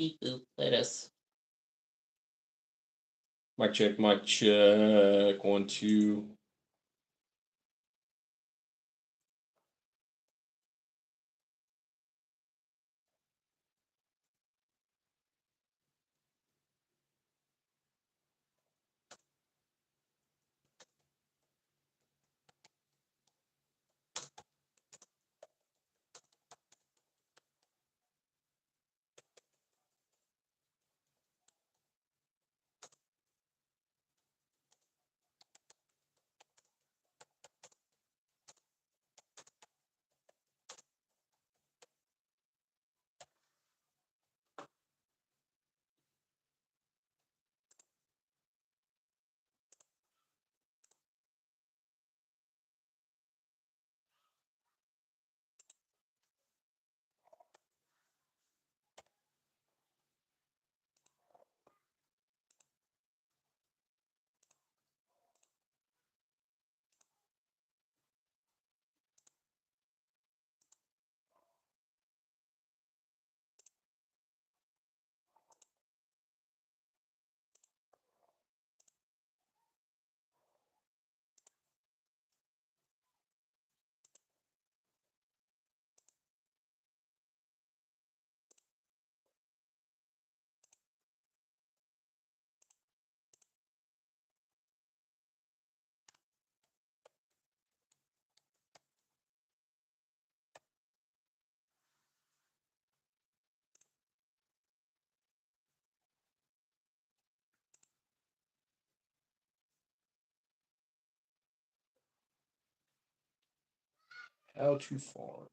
Beep boop. Let us. Mic check, mic check. 1, 2. How to farm.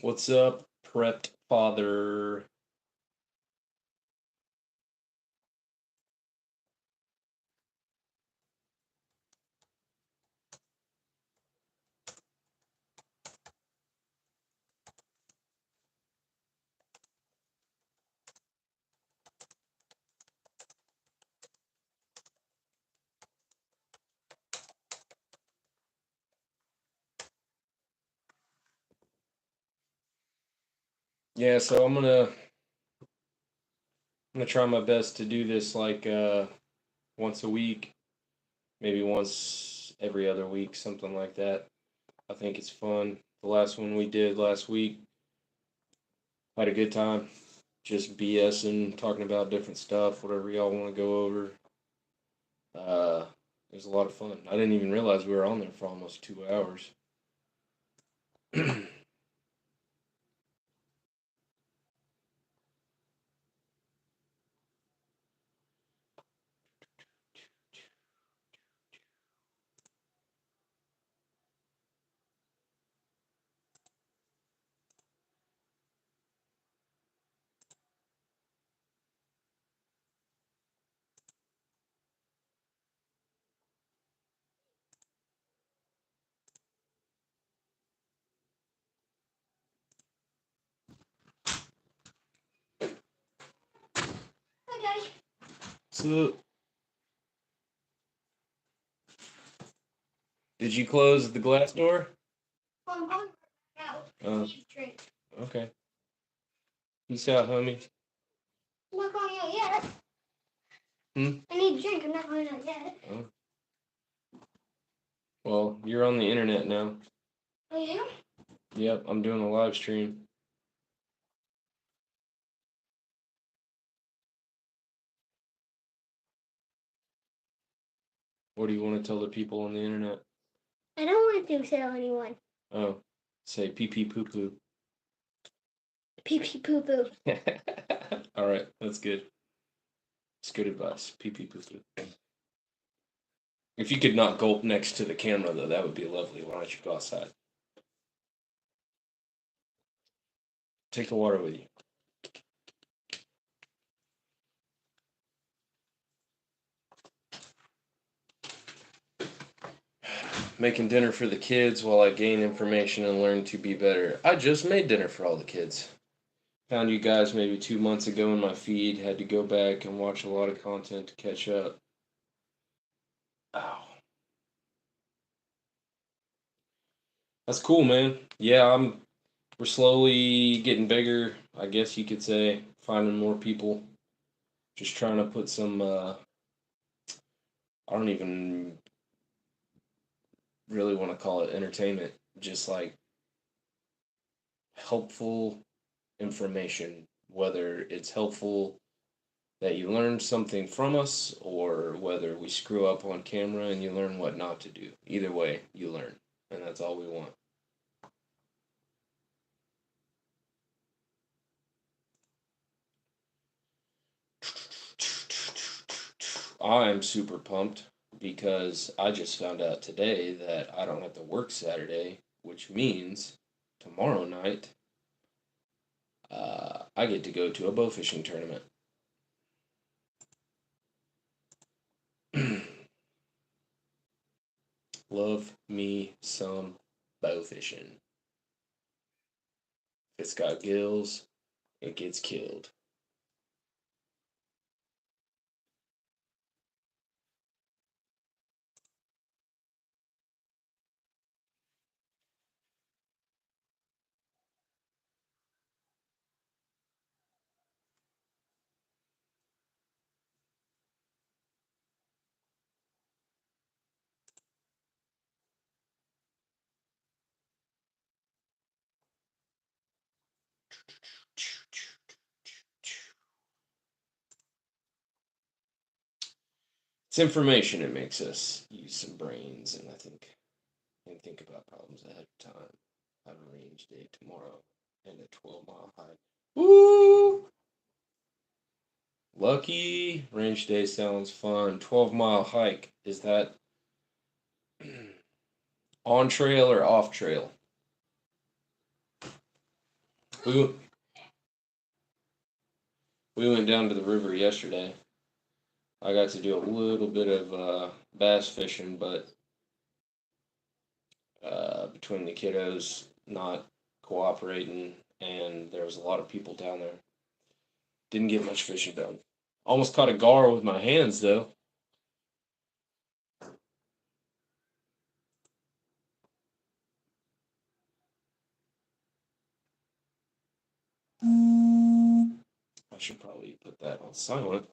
What's up, prepped father? Yeah, so I'm gonna try my best to do this like once a week, maybe once every other week, something like that. I think it's fun. The last one we did last week, had a good time. Just BSing, talking about different stuff, whatever y'all want to go over. It was a lot of fun. I didn't even realize we were on there for almost 2 hours. Okay. So, did you close the glass door? Well, I'm going out. Oh, Need a drink. okay. Peace out, homie. I'm not going out yet. Hmm? I need a drink. I'm not going out yet. Oh. Well, you're on the internet now. Oh, yeah? Yep, I'm doing a live stream. What do you want to tell the people on the internet? I don't want to tell anyone. Oh, say pee pee poo poo. Pee pee poo poo. All right, that's good. It's good advice. Pee pee poo poo. If you could not gulp next to the camera, though, that would be lovely. Why don't you go outside? Take the water with you. Making dinner for the kids while I gain information and learn to be better. I just made dinner for all the kids. Found you guys maybe 2 months ago in my feed. Had to go back and watch a lot of content to catch up. Ow. That's cool, man. Yeah, we're slowly getting bigger, I guess you could say. Finding more people. Just trying to put some I don't even really want to call it entertainment. Just like helpful information, whether it's helpful that you learn something from us or whether we screw up on camera and you learn what not to do. Either way, you learn. And that's all we want. I'm super pumped because I just found out today that I don't have to work Saturday, which means tomorrow night I get to go to a bowfishing tournament. Love me some bowfishing. If it's got gills, it gets killed. It's information. It makes us use some brains and think about problems ahead of time. Have a range day tomorrow and a 12-mile hike. Woo! Lucky range day sounds fun. 12-mile hike. Is that on trail or off trail? We we went down to the river yesterday. I got to do a little bit of bass fishing, but between the kiddos not cooperating and there was a lot of people down there, didn't get much fishing done. Almost caught a gar with my hands though. I should probably put that on silent.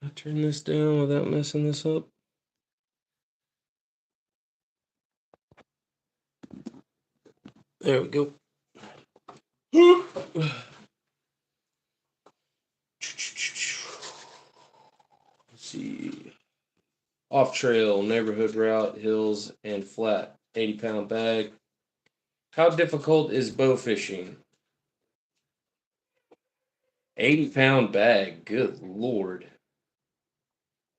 Can I turn this down without messing this up? There we go. Let's see. Off trail, neighborhood route, hills, and flat. 80-pound bag. How difficult is bow fishing? 80-pound bag. Good lord.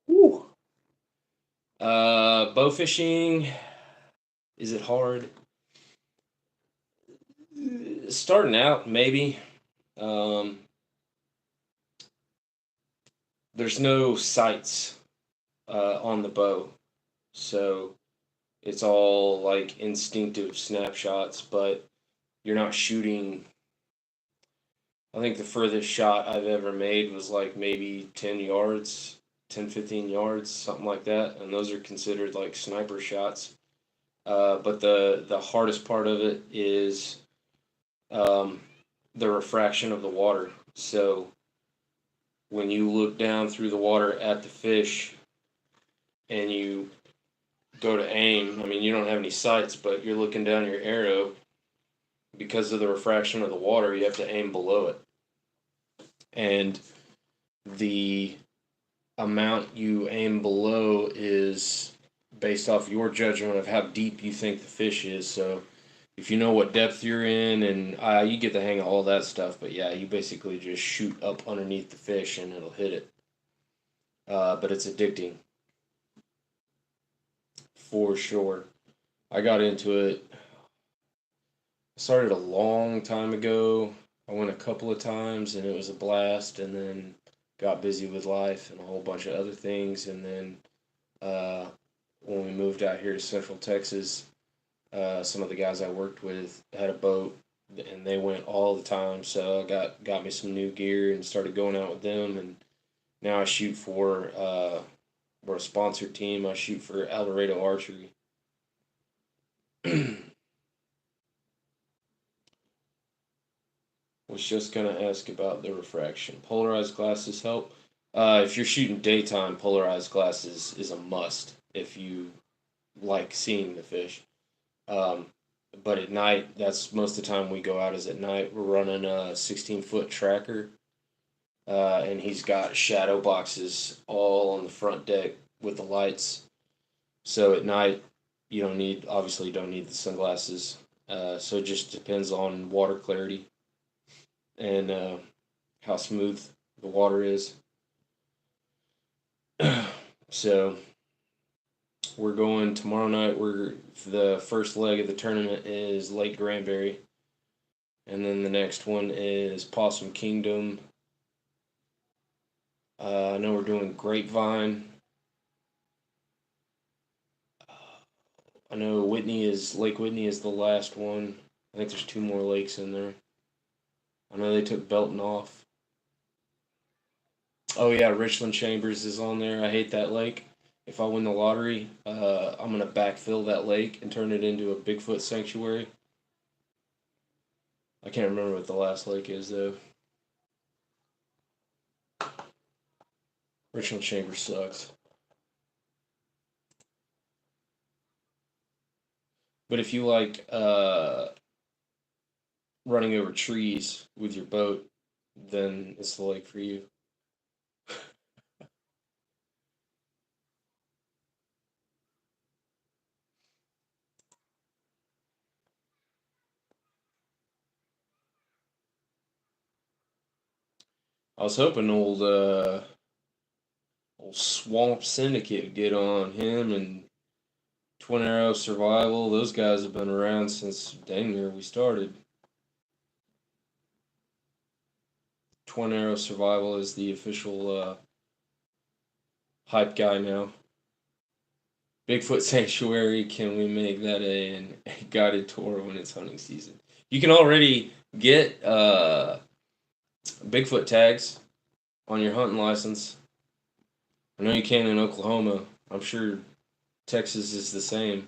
Whew. Bow fishing. Is it hard? Starting out, maybe. Um, there's no sights on the bow. So it's all like instinctive snapshots, but you're not shooting. I think the furthest shot I've ever made was like maybe 10 yards, 10, 15 yards, something like that. And those are considered like sniper shots. But the hardest part of it is um, the refraction of the water. So when you look down through the water at the fish and you go to aim, I mean, you don't have any sights, but you're looking down your arrow. Because of the refraction of the water, you have to aim below it. And the amount you aim below is based off your judgment of how deep you think the fish is. So if you know what depth you're in, and you get the hang of all that stuff, but yeah, you basically just shoot up underneath the fish and it'll hit it. But it's addicting for sure. I got into it. I started a long time ago. I went a couple of times and it was a blast, and then got busy with life and a whole bunch of other things, and then uh, when we moved out here to Central Texas, some of the guys I worked with had a boat, and they went all the time. So I got me some new gear and started going out with them. And now I shoot for we're a sponsored team. I shoot for Alvarado Archery. Was just gonna ask about the refraction. Polarized glasses help. If you're shooting daytime, polarized glasses is a must if you like seeing the fish. Um, but at night, that's most of the time we go out is at night. We're running a 16-foot tracker, and he's got shadow boxes all on the front deck with the lights. So at night, obviously you don't need the sunglasses. So it just depends on water clarity and how smooth the water is. So we're going tomorrow night. The first leg of the tournament is Lake Granbury, and then the next one is Possum Kingdom. I know we're doing Grapevine. I know Lake Whitney is the last one. I think there's two more lakes in there. I know they took Belton off. Oh yeah, Richland Chambers is on there. I hate that lake. If I win the lottery, I'm gonna backfill that lake and turn it into a Bigfoot sanctuary. I can't remember what the last lake is though. Richland Chambers sucks. But if you like running over trees with your boat, then it's the lake for you. I was hoping old Swamp Syndicate would get on him and Twin Arrow Survival. Those guys have been around since dang near we started. Twin Arrow Survival is the official hype guy now. Bigfoot Sanctuary, can we make that a guided tour when it's hunting season? You can already get Bigfoot tags on your hunting license. I know you can in Oklahoma. I'm sure Texas is the same.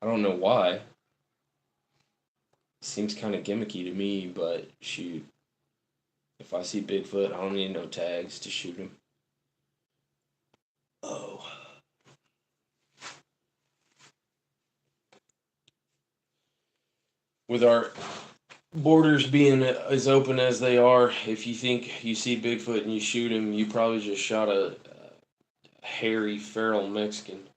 I don't know why. Seems kind of gimmicky to me, but shoot. If I see Bigfoot, I don't need no tags to shoot him. Oh. With our borders being as open as they are, if you think you see Bigfoot and you shoot him, you probably just shot a hairy, feral Mexican.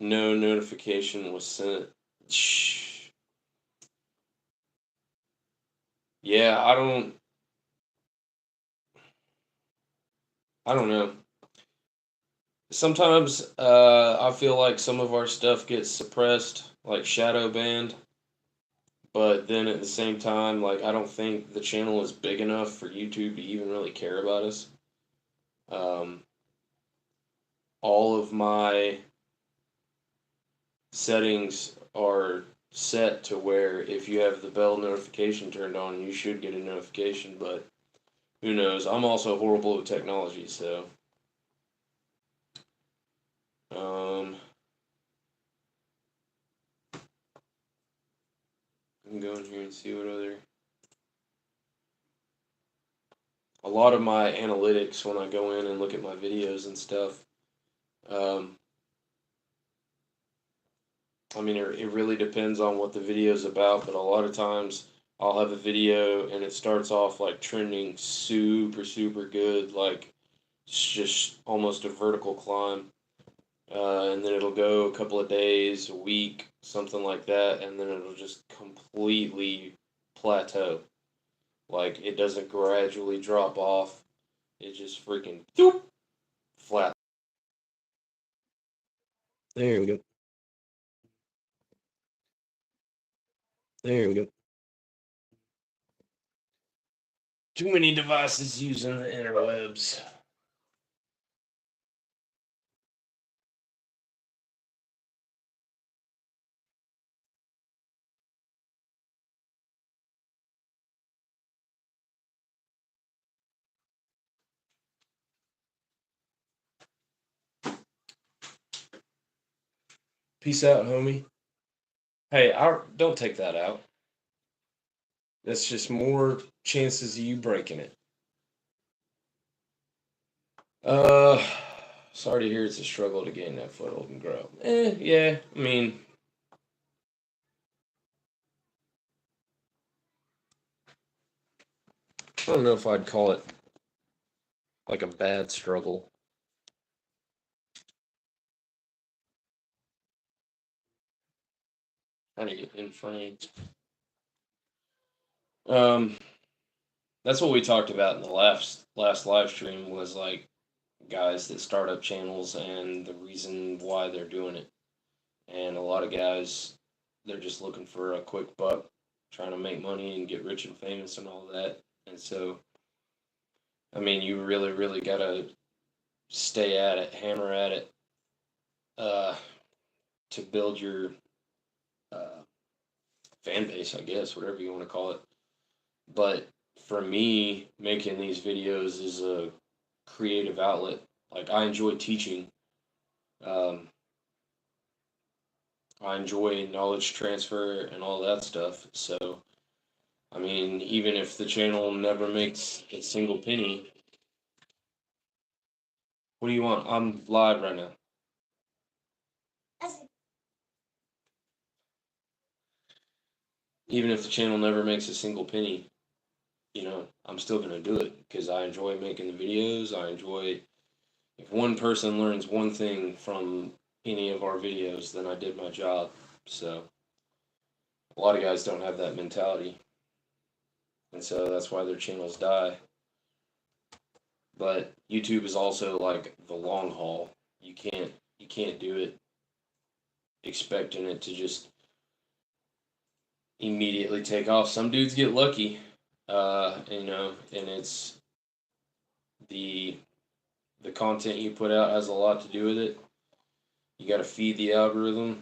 No notification was sent. Shh. Yeah, I don't know. Sometimes I feel like some of our stuff gets suppressed like shadow banned, but then at the same time, like I don't think the channel is big enough for YouTube to even really care about us. Um, all of my settings are set to where if you have the bell notification turned on, you should get a notification, but who knows? I'm also horrible with technology, so um, I can go in here and see what other. A lot of my analytics when I go in and look at my videos and stuff. Um, I mean, it really depends on what the video is about, but a lot of times I'll have a video and it starts off like trending super, super good, like it's just almost a vertical climb. And then it'll go a couple of days, a week, something like that, and then it'll just completely plateau. Like it doesn't gradually drop off. It just freaking doop, flat. There we go. There we go. Too many devices using the interwebs. Peace out, homie. Hey, don't take that out. That's just more chances of you breaking it. Uh, sorry to hear it's a struggle to gain that foothold and grow. Yeah. I mean, I don't know if I'd call it like a bad struggle. Trying to get in frame. Um, that's what we talked about in the last live stream was like guys that start up channels and the reason why they're doing it. And a lot of guys, they're just looking for a quick buck, trying to make money and get rich and famous and all that. And so, I mean, you really, really gotta stay at it, hammer at it, uh, to build your uh, fan base, I guess, whatever you want to call it. But for me, making these videos is a creative outlet. Like I enjoy teaching. Um, I enjoy knowledge transfer and all that stuff. So, I mean, even if the channel never makes a single penny, what do you want? I'm live right now. Even if the channel never makes a single penny, I'm still going to do it because I enjoy making the videos. I enjoy, if one person learns one thing from any of our videos, then I did my job. So, a lot of guys don't have that mentality. And so that's why their channels die. But YouTube is also like the long haul. You can't do it expecting it to just immediately take off. Some dudes get lucky, and it's the the content you put out has a lot to do with it. You got to feed the algorithm,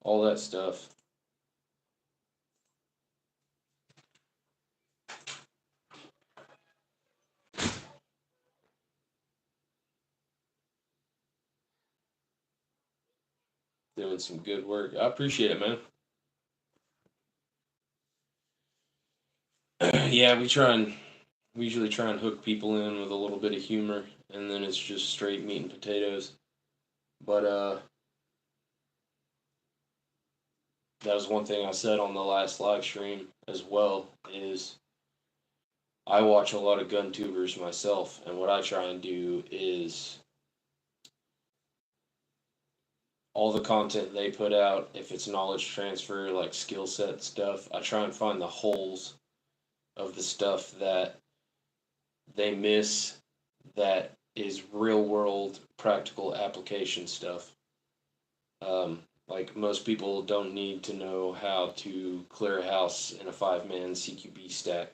all that stuff. Doing some good work. I appreciate it, man. Yeah, we usually try and hook people in with a little bit of humor, and then it's just straight meat and potatoes. But that was one thing I said on the last live stream as well. Is I watch a lot of gun tubers myself, and what I try and do is all the content they put out, if it's knowledge transfer, like skill set stuff, I try and find the holes of the stuff that they miss that is real world practical application stuff. Like, most people don't need to know how to clear a house in a 5-man CQB stack.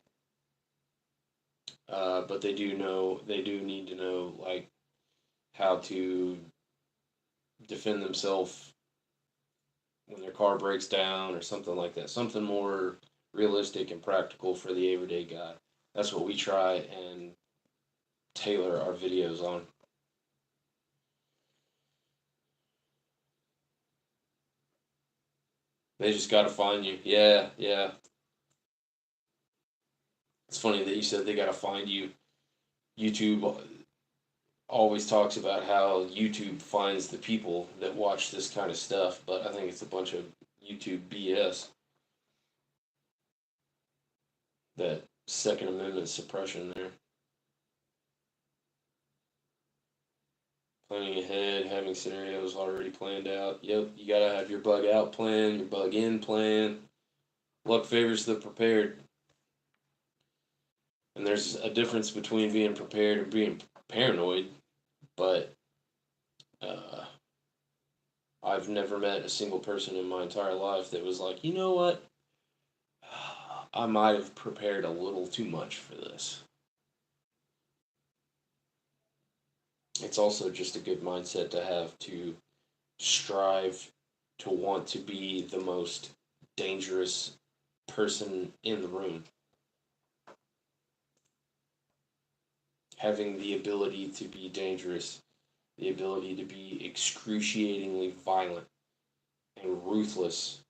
But they do need to know, like, how to defend themselves when their car breaks down or something like that. Something more realistic and practical for the everyday guy. That's what we try and tailor our videos on. They just got to find you. Yeah, yeah. It's funny that you said they got to find you. YouTube always talks about how YouTube finds the people that watch this kind of stuff, but I think it's a bunch of YouTube BS. That Second Amendment suppression there. Planning ahead, having scenarios already planned out. Yep, you gotta have your bug out plan, your bug in plan. Luck favors the prepared. And there's a difference between being prepared and being paranoid, but uh, I've never met a single person in my entire life that was like, you know what? I might have prepared a little too much for this. It's also just a good mindset to have, to strive to want to be the most dangerous person in the room. Having the ability to be dangerous, the ability to be excruciatingly violent and ruthless,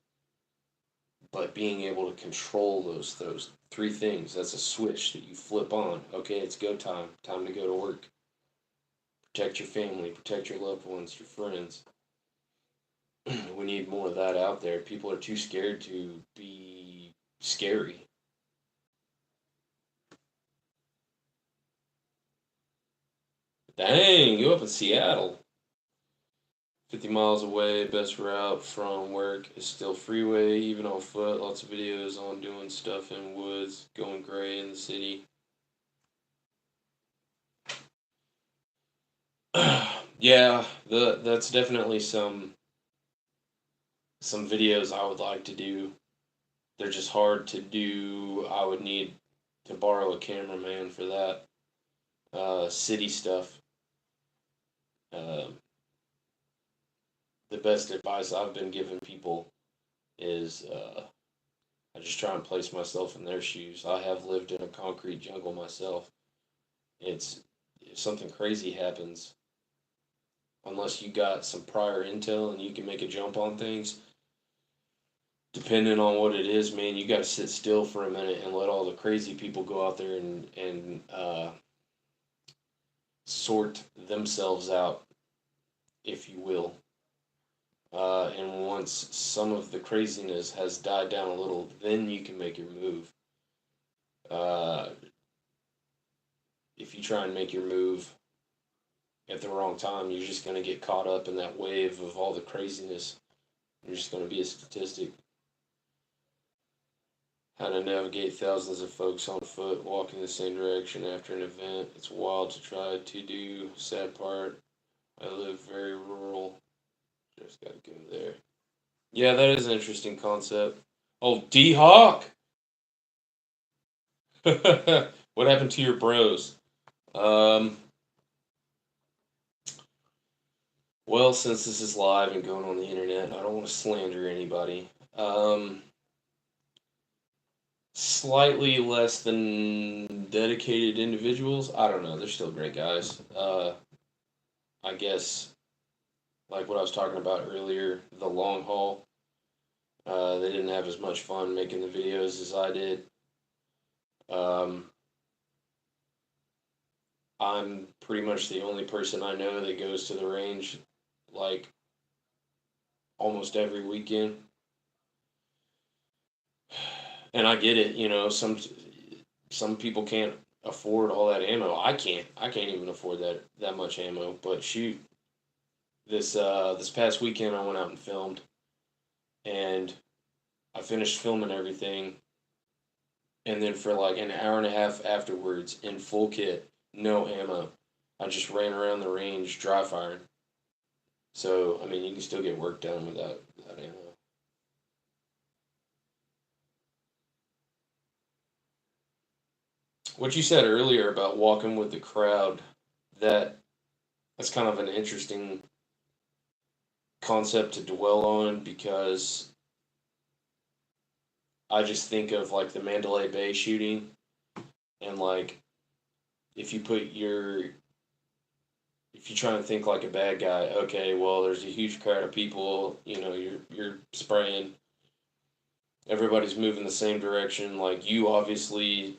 but being able to control those three things. That's a switch that you flip on. Okay, it's go time. Time to go to work. Protect your family, protect your loved ones, your friends. We need more of that out there. People are too scared to be scary. Dang, you up in Seattle. 50 miles away, best route from work is still freeway, even on foot. Lots of videos on doing stuff in woods, going gray in the city. Yeah, that's definitely some videos I would like to do. They're just hard to do. I would need to borrow a cameraman for that. City stuff. Uh, the best advice I've been giving people is I just try and place myself in their shoes. I have lived in a concrete jungle myself. It's If something crazy happens, unless you got some prior intel and you can make a jump on things, depending on what it is, man, you got to sit still for a minute and let all the crazy people go out there and sort themselves out, if you will. And once some of the craziness has died down a little, then you can make your move. Uh, if you try and make your move at the wrong time, you're just going to get caught up in that wave of all the craziness. You're just going to be a statistic. How to navigate thousands of folks on foot walking the same direction after an event. It's wild to try to do. Sad part, I live very rural. Just got to go there. Yeah, that is an interesting concept. Oh, D Hawk! What happened to your bros? Um, well, since this is live and going on the internet, I don't want to slander anybody. Slightly less than dedicated individuals. I don't know. They're still great guys. I guess, like what I was talking about earlier, the long haul. They didn't have as much fun making the videos as I did. Um, I'm pretty much the only person I know that goes to the range like almost every weekend. And I get it, some people can't afford all that ammo. I can't. I can't even afford that much ammo. But shoot, this past weekend I went out and filmed, and I finished filming everything, and then for like an hour and a half afterwards, in full kit, no ammo, I just ran around the range dry firing. So, I mean, you can still get work done without ammo. What you said earlier about walking with the crowd, that that's kind of an interesting concept to dwell on because I just think of like the Mandalay Bay shooting and like if you put your if you try and think like a bad guy, okay, well there's a huge crowd of people, you're spraying, everybody's moving the same direction, like you obviously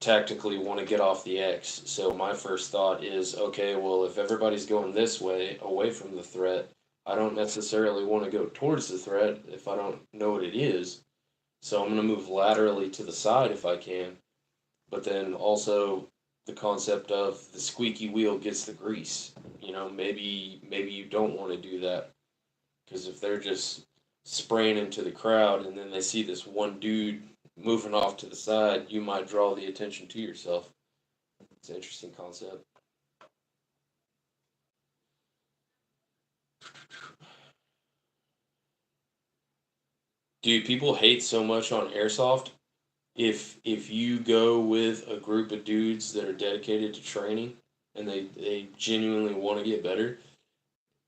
tactically want to get off the X. So my first thought is, okay, well if everybody's going this way, away from the threat, I don't necessarily want to go towards the threat if I don't know what it is. So I'm going to move laterally to the side if I can. But then also the concept of the squeaky wheel gets the grease. Maybe you don't want to do that because if they're just spraying into the crowd and then they see this one dude moving off to the side, you might draw the attention to yourself. It's an interesting concept. Dude, people hate so much on airsoft. If you go with a group of dudes that are dedicated to training and they genuinely want to get better,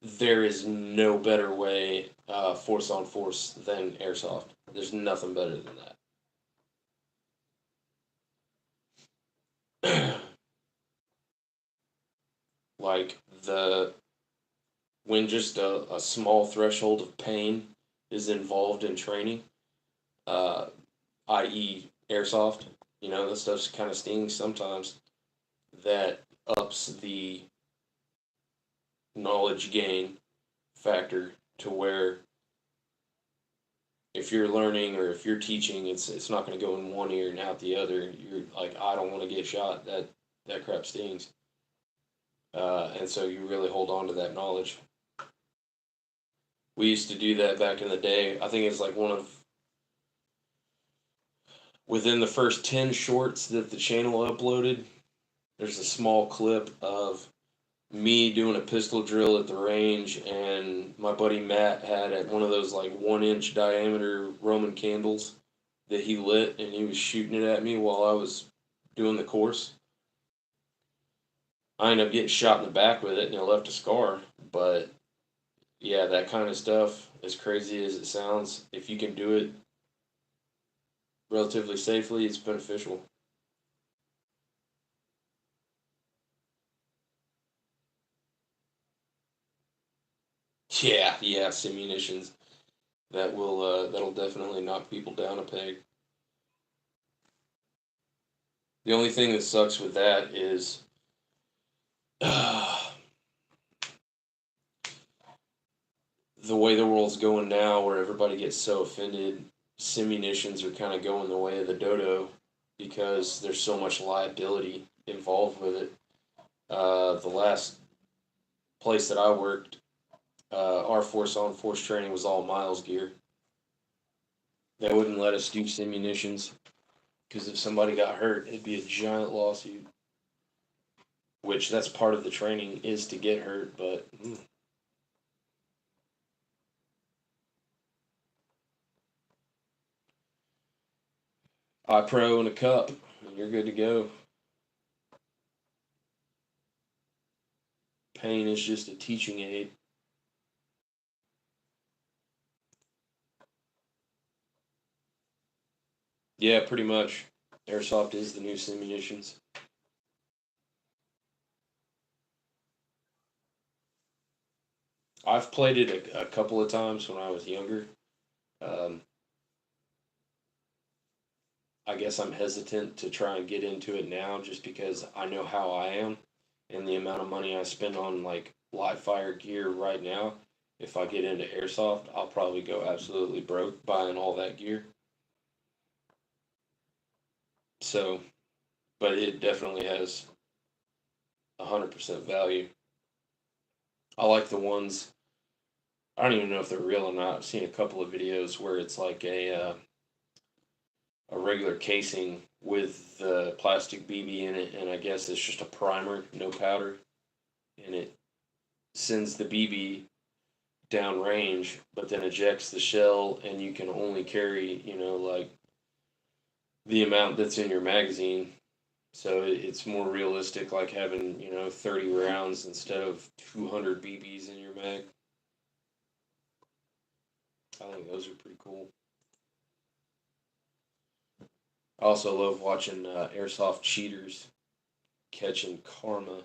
there is no better way force on force than airsoft. There's nothing better than that. Like when just a small threshold of pain is involved in training, uh, i.e., airsoft, that stuff kind of stings sometimes. That ups the knowledge gain factor to where if you're learning or if you're teaching, it's not going to go in one ear and out the other. You're like, I don't want to get shot. That crap stings, and so you really hold on to that knowledge. We used to do that back in the day. I think it's like one of within the first 10 shorts that the channel uploaded. There's a small clip of me doing a pistol drill at the range, and my buddy Matt had at one of those like 1 inch diameter Roman candles that he lit, and he was shooting it at me while I was doing the course. I ended up getting shot in the back with it, and it left a scar. But yeah, that kind of stuff, as crazy as it sounds, if you can do it relatively safely, it's beneficial. Yeah, yeah, simunitions that'll definitely knock people down a peg. The only thing that sucks with that is the way the world's going now, where everybody gets so offended, simunitions are kind of going the way of the dodo because there's so much liability involved with it. The last place that I worked, our force on force training was all miles gear. They wouldn't let us do simunitions because if somebody got hurt, it'd be a giant lawsuit. Which that's part of the training is to get hurt, but eye pro and a cup, and you're good to go. Pain is just a teaching aid. Yeah, pretty much. Airsoft is the new simunitions. I've played it a couple of times when I was younger. Um, I guess I'm hesitant to try and get into it now just because I know how I am and the amount of money I spend on like live fire gear right now. If I get into airsoft, I'll probably go absolutely broke buying all that gear. So, but it definitely has 100% value. I like the ones. I don't even know if they're real or not. I've seen a couple of videos where it's like a regular casing with the plastic BB in it, and I guess it's just a primer, no powder, and it sends the BB downrange, but then ejects the shell, and you can only carry, like the amount that's in your magazine. So it's more realistic, like having 30 rounds instead of 200 BBs in your mag. I think those are pretty cool. I also love watching airsoft cheaters catching karma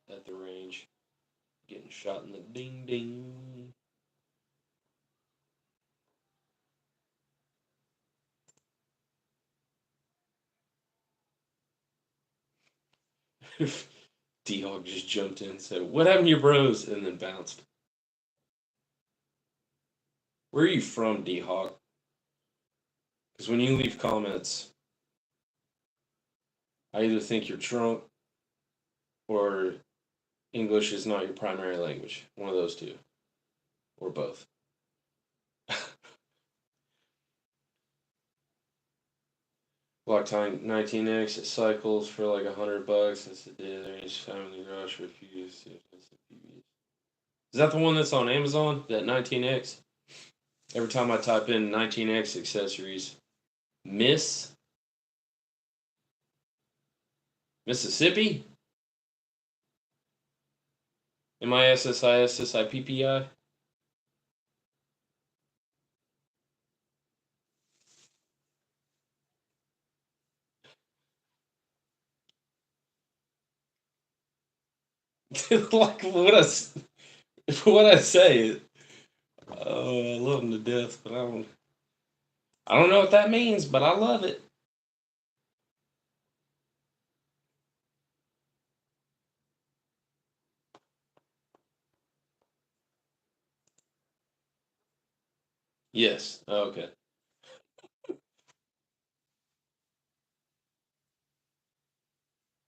at the range, getting shot in the ding ding. D Hawk just jumped in and said, "What happened to your bros?" and then bounced. Where are you from, D Hawk? Because when you leave comments, I either think you're drunk or English is not your primary language. One of those two, or both. Glock 19X, it cycles for like $100. That's the day there each time in the garage for a few years. Is that the one that's on Amazon? That 19X? Every time I type in 19X accessories, Miss Mississippi? MISSISSIPPI? Like what I say. Oh, I love him to death, but I don't know what that means, but I love it. Yes. Okay.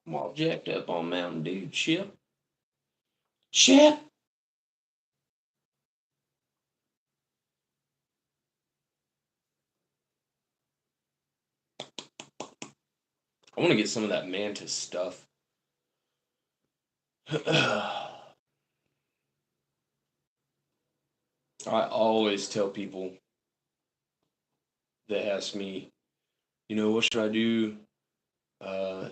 I'm all jacked up on Mountain Dew. Chip. Chip. I want to get some of that Mantis stuff. I always tell people that ask me, what should I do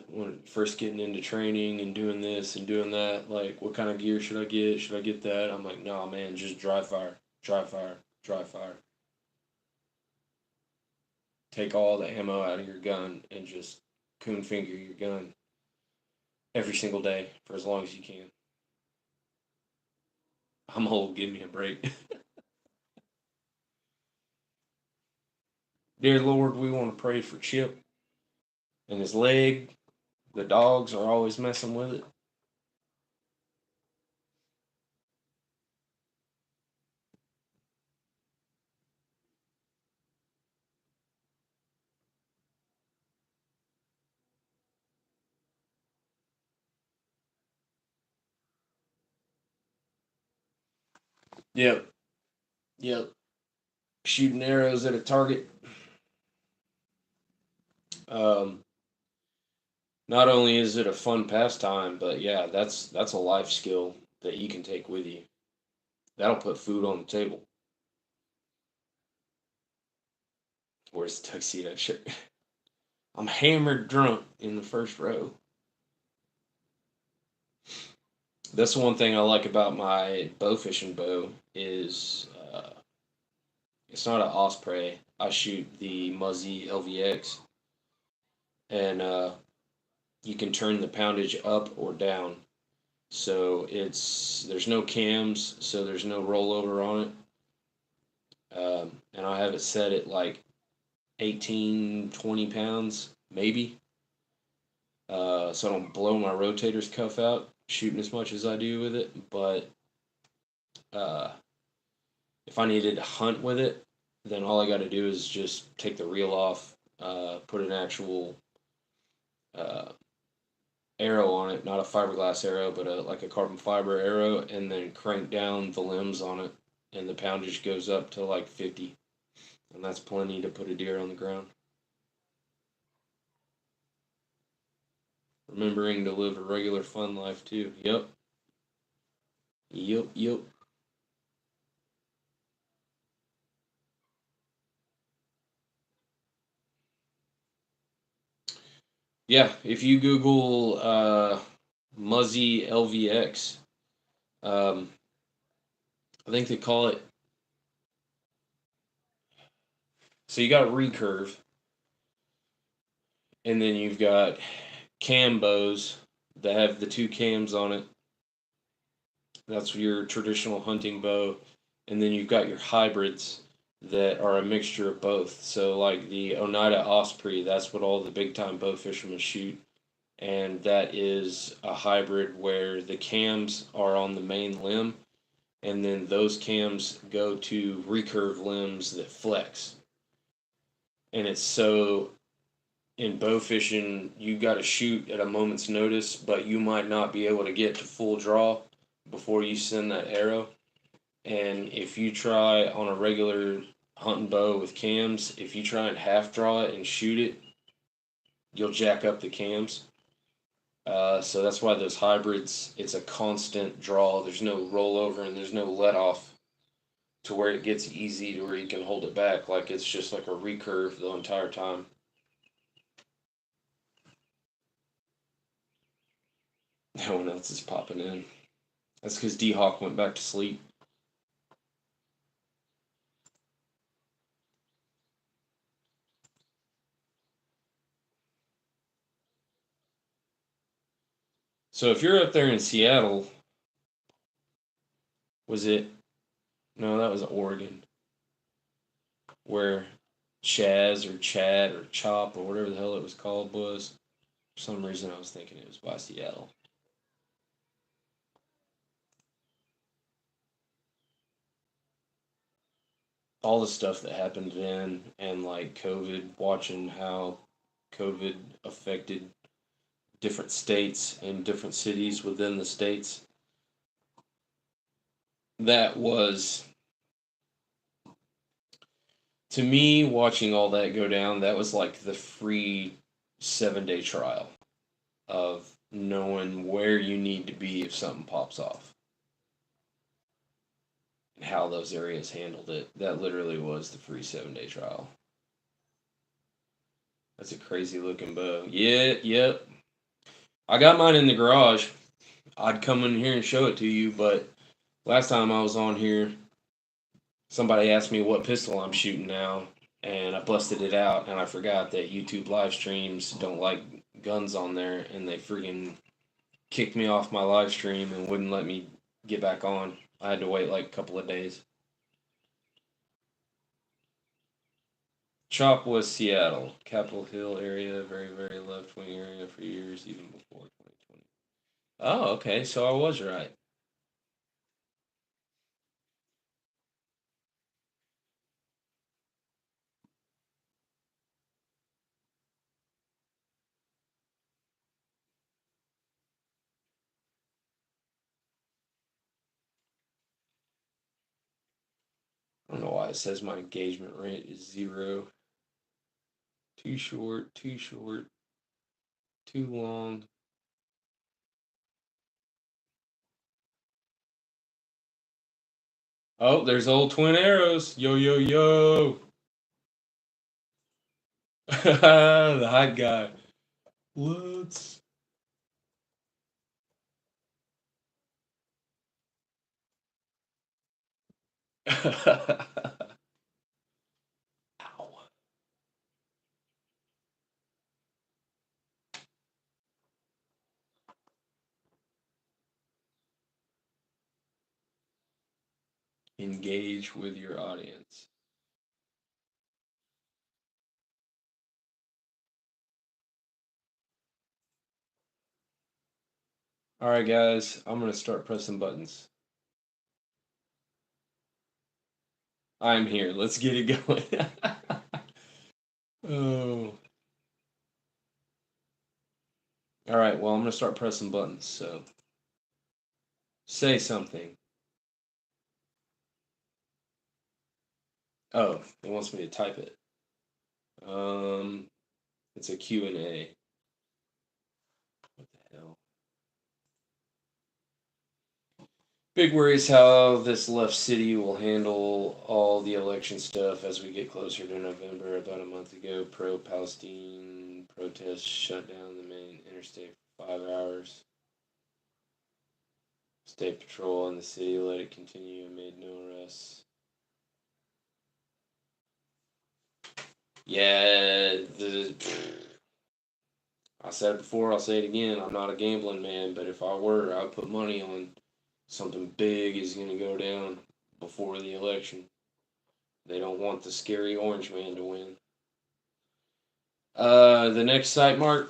when first getting into training and doing this and doing that? Like, what kind of gear should I get? Should I get that? I'm like, nah, man, just dry fire, dry fire, dry fire. Take all the ammo out of your gun and just coon finger your gun every single day for as long as you can. I'm old, give me a break. Dear Lord, we want to pray for Chip and his leg. The dogs are always messing with it. Yep, yep. Shooting arrows at a target. Um, Not only is it a fun pastime, but yeah, that's a life skill that you can take with you. That'll put food on the table. Where's the tuxedo shirt? I'm hammered drunk in the first row. That's the one thing I like about my bow fishing bow is it's not an osprey. I shoot the Muzzy LVX, and you can turn the poundage up or down. So there's no cams, so there's no rollover on it. And I have it set at like 18, 20 pounds, maybe. So I don't blow my rotator's cuff out shooting as much as I do with it. But uh, if I needed to hunt with it, then all I got to do is just take the reel off, put an actual uh, arrow on it, not a fiberglass arrow, but like a carbon fiber arrow, and then crank down the limbs on it, and the poundage goes up to like 50, and that's plenty to put a deer on the ground. Remembering to live a regular fun life too. Yep. Yep. Yep. Yeah, if you Google Muzzy LVX, um, I think they call it. So you got recurve, and then you've got cam bows that have the two cams on it. That's your traditional hunting bow, and then you've got your hybrids that are a mixture of both. So like the Oneida Osprey, that's what all the big time bow fishermen shoot, and that is a hybrid where the cams are on the main limb, and then those cams go to recurve limbs that flex. And it's so in bow fishing, you got to shoot at a moment's notice, but you might not be able to get to full draw before you send that arrow. And if you try on a regular hunting bow with cams, if you try and half draw it and shoot it, you'll jack up the cams. So that's why those hybrids, it's a constant draw. There's no rollover and there's no let off to where it gets easy to where you can hold it back. Like it's just like a recurve the entire time. No one else is popping in. That's because D Hawk went back to sleep. So if you're up there in Seattle, was it? No, that was Oregon, where Chaz or Chad or Chop or whatever the hell it was called was. For some reason, I was thinking it was by Seattle. All the stuff that happened then, and like COVID, watching how COVID affected different states and different cities within the states. That was, to me, watching all that go down, that was like the free 7 day trial of knowing where you need to be if something pops off and how those areas handled it. That literally was the free 7 day trial. That's a crazy looking bow. Yeah, yep. I got mine in the garage. I'd come in here and show it to you, but last time I was on here, somebody asked me what pistol I'm shooting now, and I busted it out, and I forgot that YouTube live streams don't like guns on there, and they freaking kicked me off my live stream and wouldn't let me get back on. I had to wait like a couple of days. Chop was Seattle, Capitol Hill area, very, very left wing area for years, even before 2020. Oh, okay, so I was right. I don't know why it says my engagement rate is 0. Too short, too short, too long. Oh, there's old twin arrows. Yo, yo, yo. The hype guy. Let's. Ow. Engage with your audience. All right, guys, I'm going to start pressing buttons. I'm here. Let's get it going. Oh. All right, well, I'm going to start pressing buttons. So say something. Oh, it wants me to type it. Um, it's a Q&A. What the hell? Big worries how this left city will handle all the election stuff as we get closer to November. About a month ago, pro-Palestine protests shut down the interstate for 5 hours. State patrol in the city let it continue and made no arrests. Yeah, I said it before, I'll say it again. I'm not a gambling man, but if I were, I'd put money on something big is going to go down before the election. They don't want the scary orange man to win. The next site, Mark,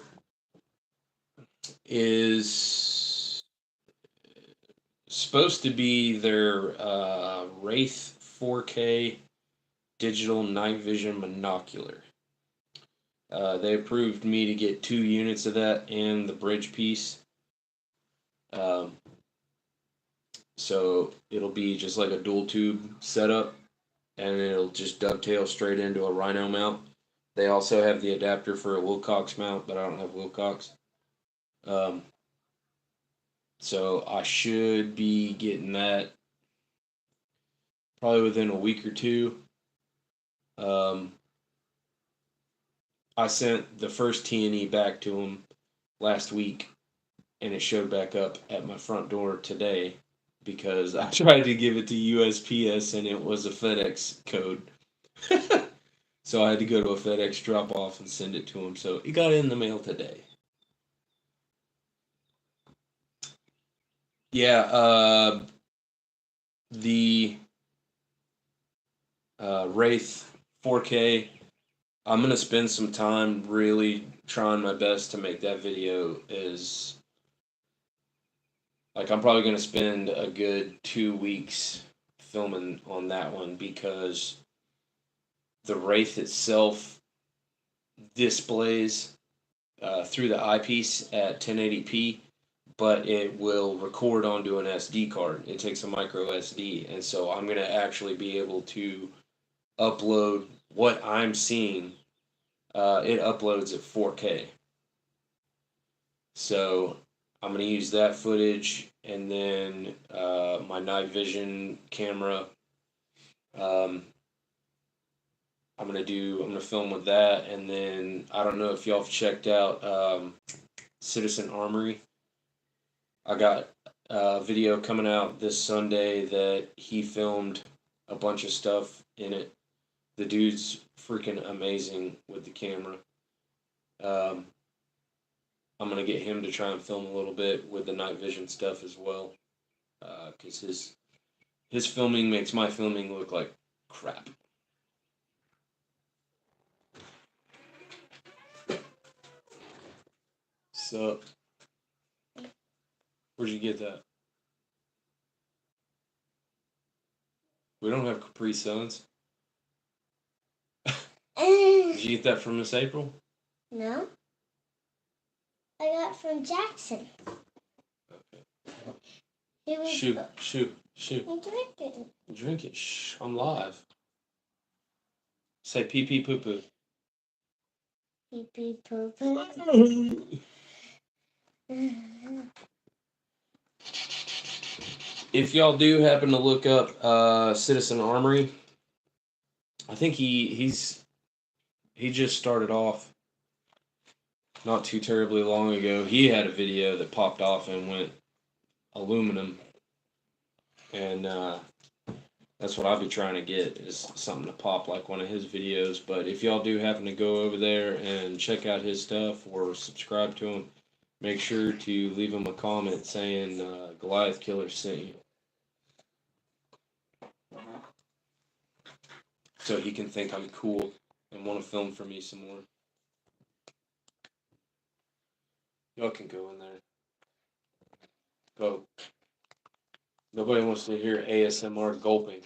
is supposed to be their Wraith 4K digital night vision monocular. They approved me to get 2 units of that and the bridge piece. So it'll be just like a dual tube setup, and it'll just dovetail straight into a Rhino mount. They also have the adapter for a Wilcox mount, but I don't have Wilcox. So I should be getting that probably within a week or two. I sent the first T&E back to him last week, and it showed back up at my front door today because I tried to give it to USPS and it was a FedEx code. So I had to go to a FedEx drop off and send it to him. So it got in the mail today. Yeah, the Wraith 4K. I'm going to spend some time really trying my best to make that video as... Like, I'm probably going to spend a good 2 weeks filming on that one because the Wraith itself displays through the eyepiece at 1080p, but it will record onto an SD card. It takes a micro SD, and so I'm going to actually be able to upload what I'm seeing. It uploads at 4K. So I'm going to use that footage, and then my night vision camera. I'm gonna film with that, and then I don't know if y'all have checked out Citizen Armory. I got a video coming out this Sunday that he filmed a bunch of stuff in it. The dude's freaking amazing with the camera. I'm gonna get him to try and film a little bit with the night vision stuff as well, because his filming makes my filming look like crap. So, where'd you get that? We don't have Capri Suns. Did you get that from Miss April? No. I got from Jackson. Okay. Shoot. I'm drinking. Drink it. Shh. I'm live. Say pee pee poo poo. Pee pee poo poo. If y'all do happen to look up Citizen Armory, I think he just started off not too terribly long ago. He had a video that popped off and went aluminum, and that's what I'll be trying to get, is something to pop like one of his videos. But if y'all do happen to go over there and check out his stuff or subscribe to him, make sure to leave him a comment saying Goliath Killer sent you, so he can think I'm cool and want to film for me some more. Y'all can go in there. Go. Nobody wants to hear ASMR gulping.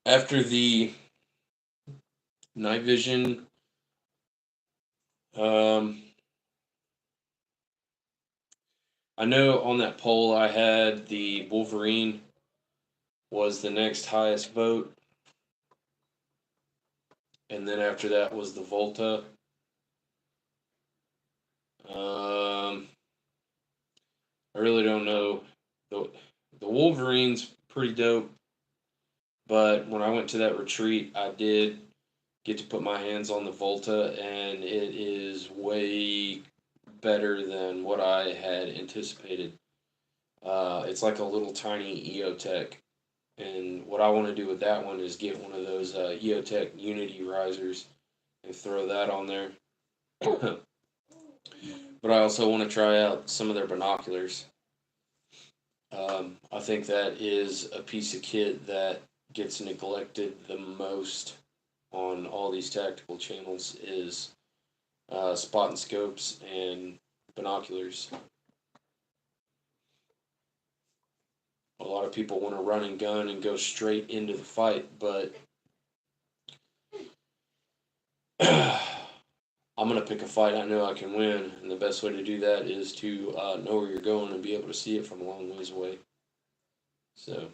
After the night vision, I know on that poll I had the Wolverine was the next highest vote, and then after that was the Volta. I really don't know. The Wolverine's pretty dope, but when I went to that retreat, I did get to put my hands on the Volta, and it is way better than what I had anticipated. It's like a little tiny EOTech, and what I want to do with that one is get one of those EOTech Unity risers and throw that on there. But I also want to try out some of their binoculars. I think that is a piece of kit that gets neglected the most on all these tactical channels is spot and scopes and binoculars. A lot of people want to run and gun and go straight into the fight, but I'm going to pick a fight I know I can win, and the best way to do that is to know where you're going and be able to see it from a long ways away. So,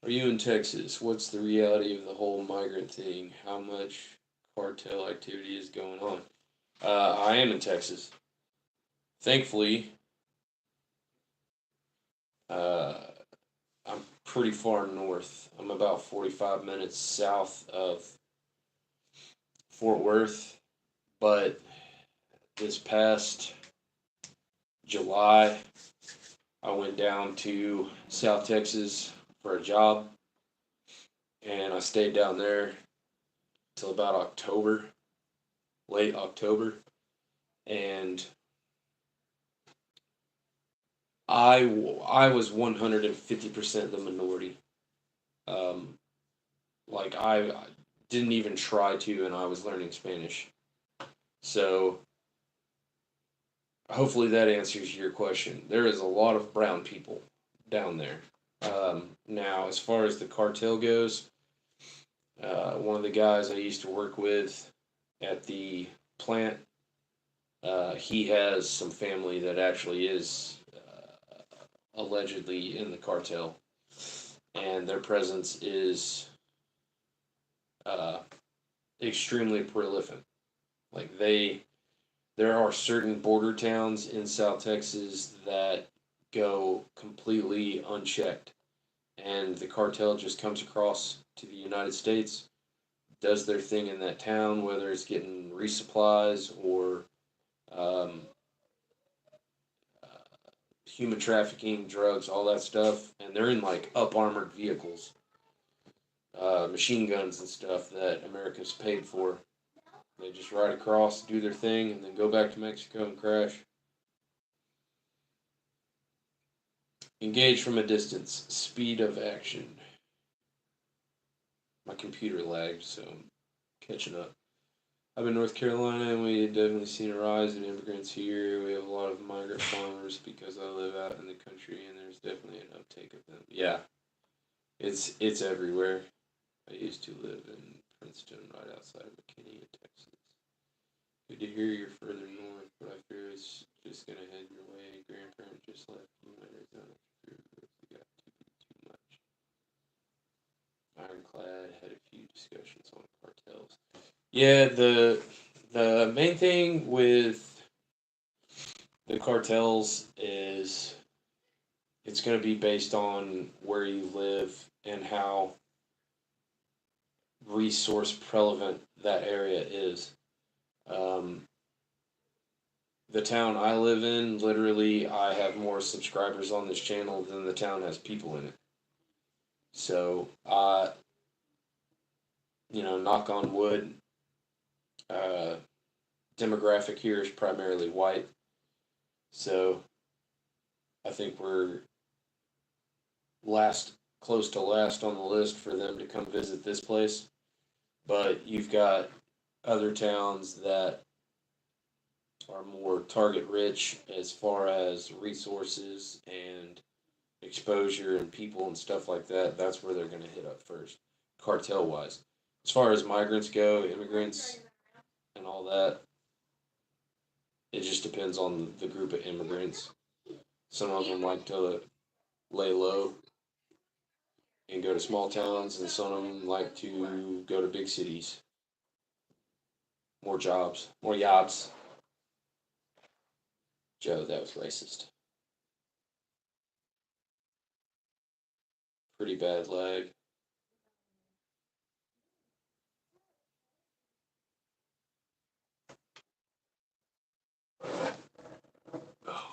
are you in Texas? What's the reality of the whole migrant thing? How much cartel activity is going on? I am in Texas. Thankfully, uh, I'm pretty far north. I'm about 45 minutes south of Fort Worth, but this past July, I went down to South Texas for a job, and I stayed down there till about October, late October, and I was 150% the minority. Um, like I didn't even try to, and I was learning Spanish. So hopefully that answers your question. There is a lot of brown people down there. Now, as far as the cartel goes, one of the guys I used to work with at the plant, he has some family that actually is allegedly in the cartel, and their presence is uh, extremely prolific. Like there are certain border towns in South Texas that go completely unchecked, and the cartel just comes across to the United States, does their thing in that town, whether it's getting resupplies or um, human trafficking, drugs, all that stuff, and they're in like up armored vehicles, machine guns and stuff that America's paid for. They just ride across, do their thing, and then go back to Mexico and crash. Engage from a distance. Speed of action. My computer lagged, so I'm catching up. I'm in North Carolina, and we have definitely seen a rise in immigrants here. We have a lot of migrant farmers because I live out in the country, and there's definitely an uptake of them. Yeah, it's everywhere. I used to live in Princeton, right outside of McKinney, in Texas. Good to hear you're further north, but I fear it's just gonna head your way. Grandparent just left you, Arizona. You got to be too much. Ironclad had a few discussions on cartels. Yeah, the main thing with the cartels is it's going to be based on where you live and how resource prevalent that area is. Um, the town I live in, literally, I have more subscribers on this channel than the town has people in it. So, knock on wood, uh, demographic here is primarily white. So, I think we're last, close to last on the list for them to come visit this place. But you've got other towns that are more target rich as far as resources and exposure and people and stuff like that, that's where they're going to hit up first, cartel wise. As far as migrants go, immigrants, and all that, it just depends on the group of immigrants. Some of them like to lay low and go to small towns, and some of them like to go to big cities. More jobs, more jobs. Joe, that was racist. Pretty bad lag. Oh.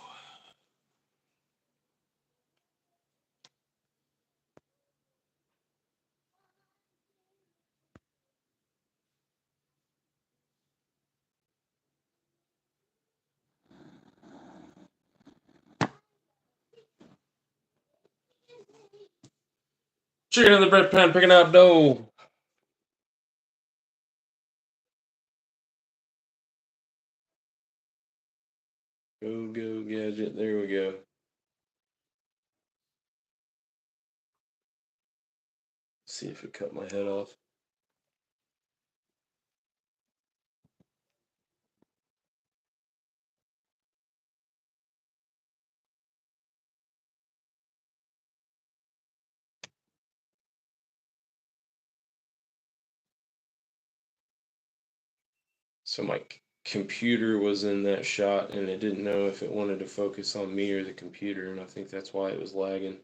Chicken in the bread pan picking out dough. Go, go, gadget. There we go. See if it cut my head off. So my computer was in that shot and it didn't know if it wanted to focus on me or the computer, and I think that's why it was lagging.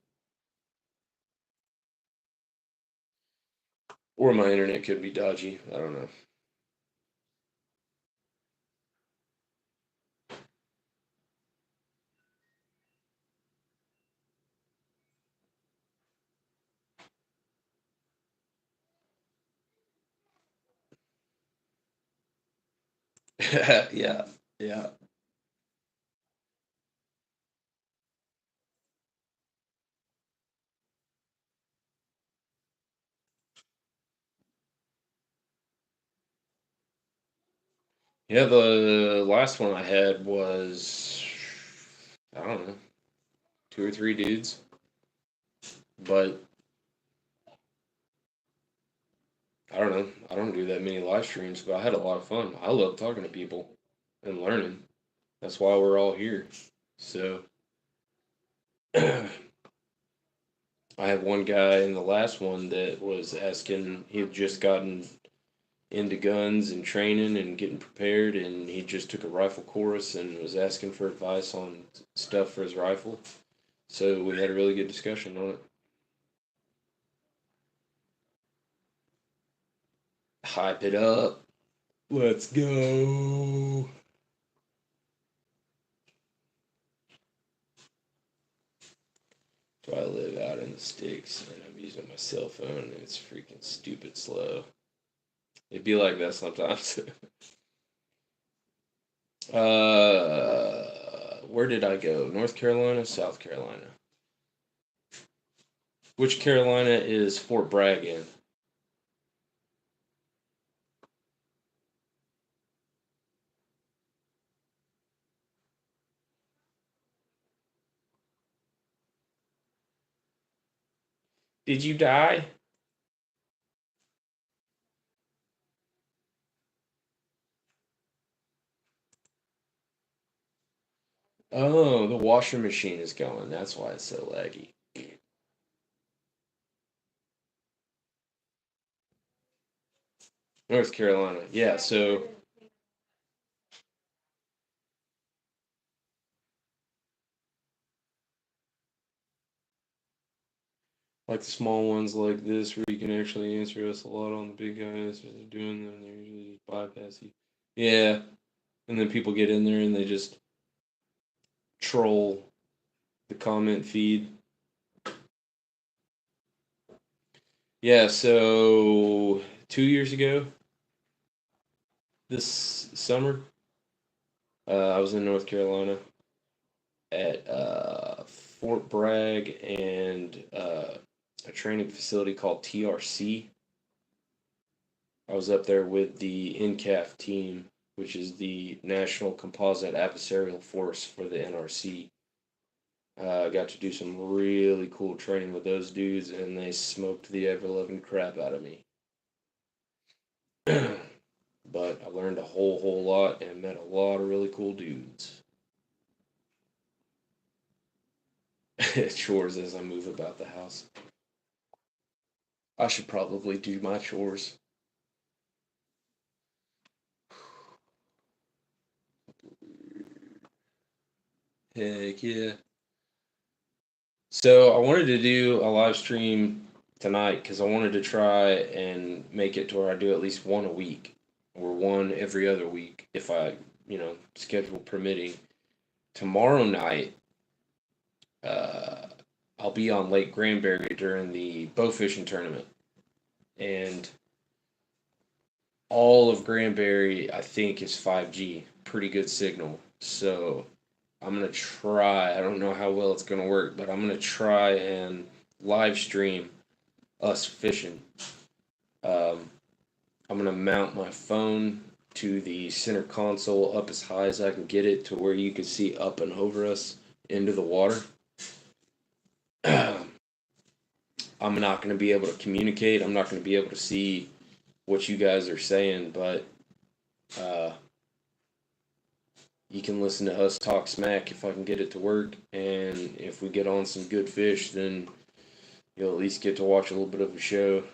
Or my internet could be dodgy. I don't know. Yeah, yeah. Yeah, the last one I had was, I don't know, two or three dudes. But I don't know. I don't do that many live streams, but I had a lot of fun. I love talking to people and learning. That's why we're all here. So I had one guy in the last one that was asking, he had just gotten into guns and training and getting prepared, and he just took a rifle course and was asking for advice on stuff for his rifle. So we had a really good discussion on it. Hype it up. Let's go. So I live out in the sticks and I'm using my cell phone and it's freaking stupid slow. It'd be like that sometimes. Where did I go? North Carolina, South Carolina. Which Carolina is Fort Bragg in? Did you die? Oh, the washing machine is going. That's why it's so laggy. North Carolina. Yeah, so like the small ones like this where you can actually answer us a lot on the big guys that are doing them, they usually just bypass you. Yeah. And then people get in there and they just troll the comment feed. Yeah, so 2 years ago, this summer, I was in North Carolina at Fort Bragg and a training facility called TRC. I was up there with the NCAF team, which is the National Composite Adversarial Force for the NRC. I got to do some really cool training with those dudes, and they smoked the ever-loving crap out of me. But I learned a whole lot and met a lot of really cool dudes. Chores as I move about the house. I should probably do my chores. Heck yeah. So I wanted to do a live stream tonight because I wanted to try and make it to where I do at least one a week or one every other week if I, schedule permitting. Tomorrow night, uh, I'll be on Lake Granbury during the bowfishing tournament. And all of Granbury, I think, is 5G. Pretty good signal. So I'm going to try. I don't know how well it's going to work, but I'm going to try and live stream us fishing. I'm going to mount my phone to the center console up as high as I can get it to where you can see up and over us into the water. I'm not going to be able to communicate. I'm not going to be able to see what you guys are saying, but you can listen to us talk smack if I can get it to work. And if we get on some good fish, then you'll at least get to watch a little bit of a show.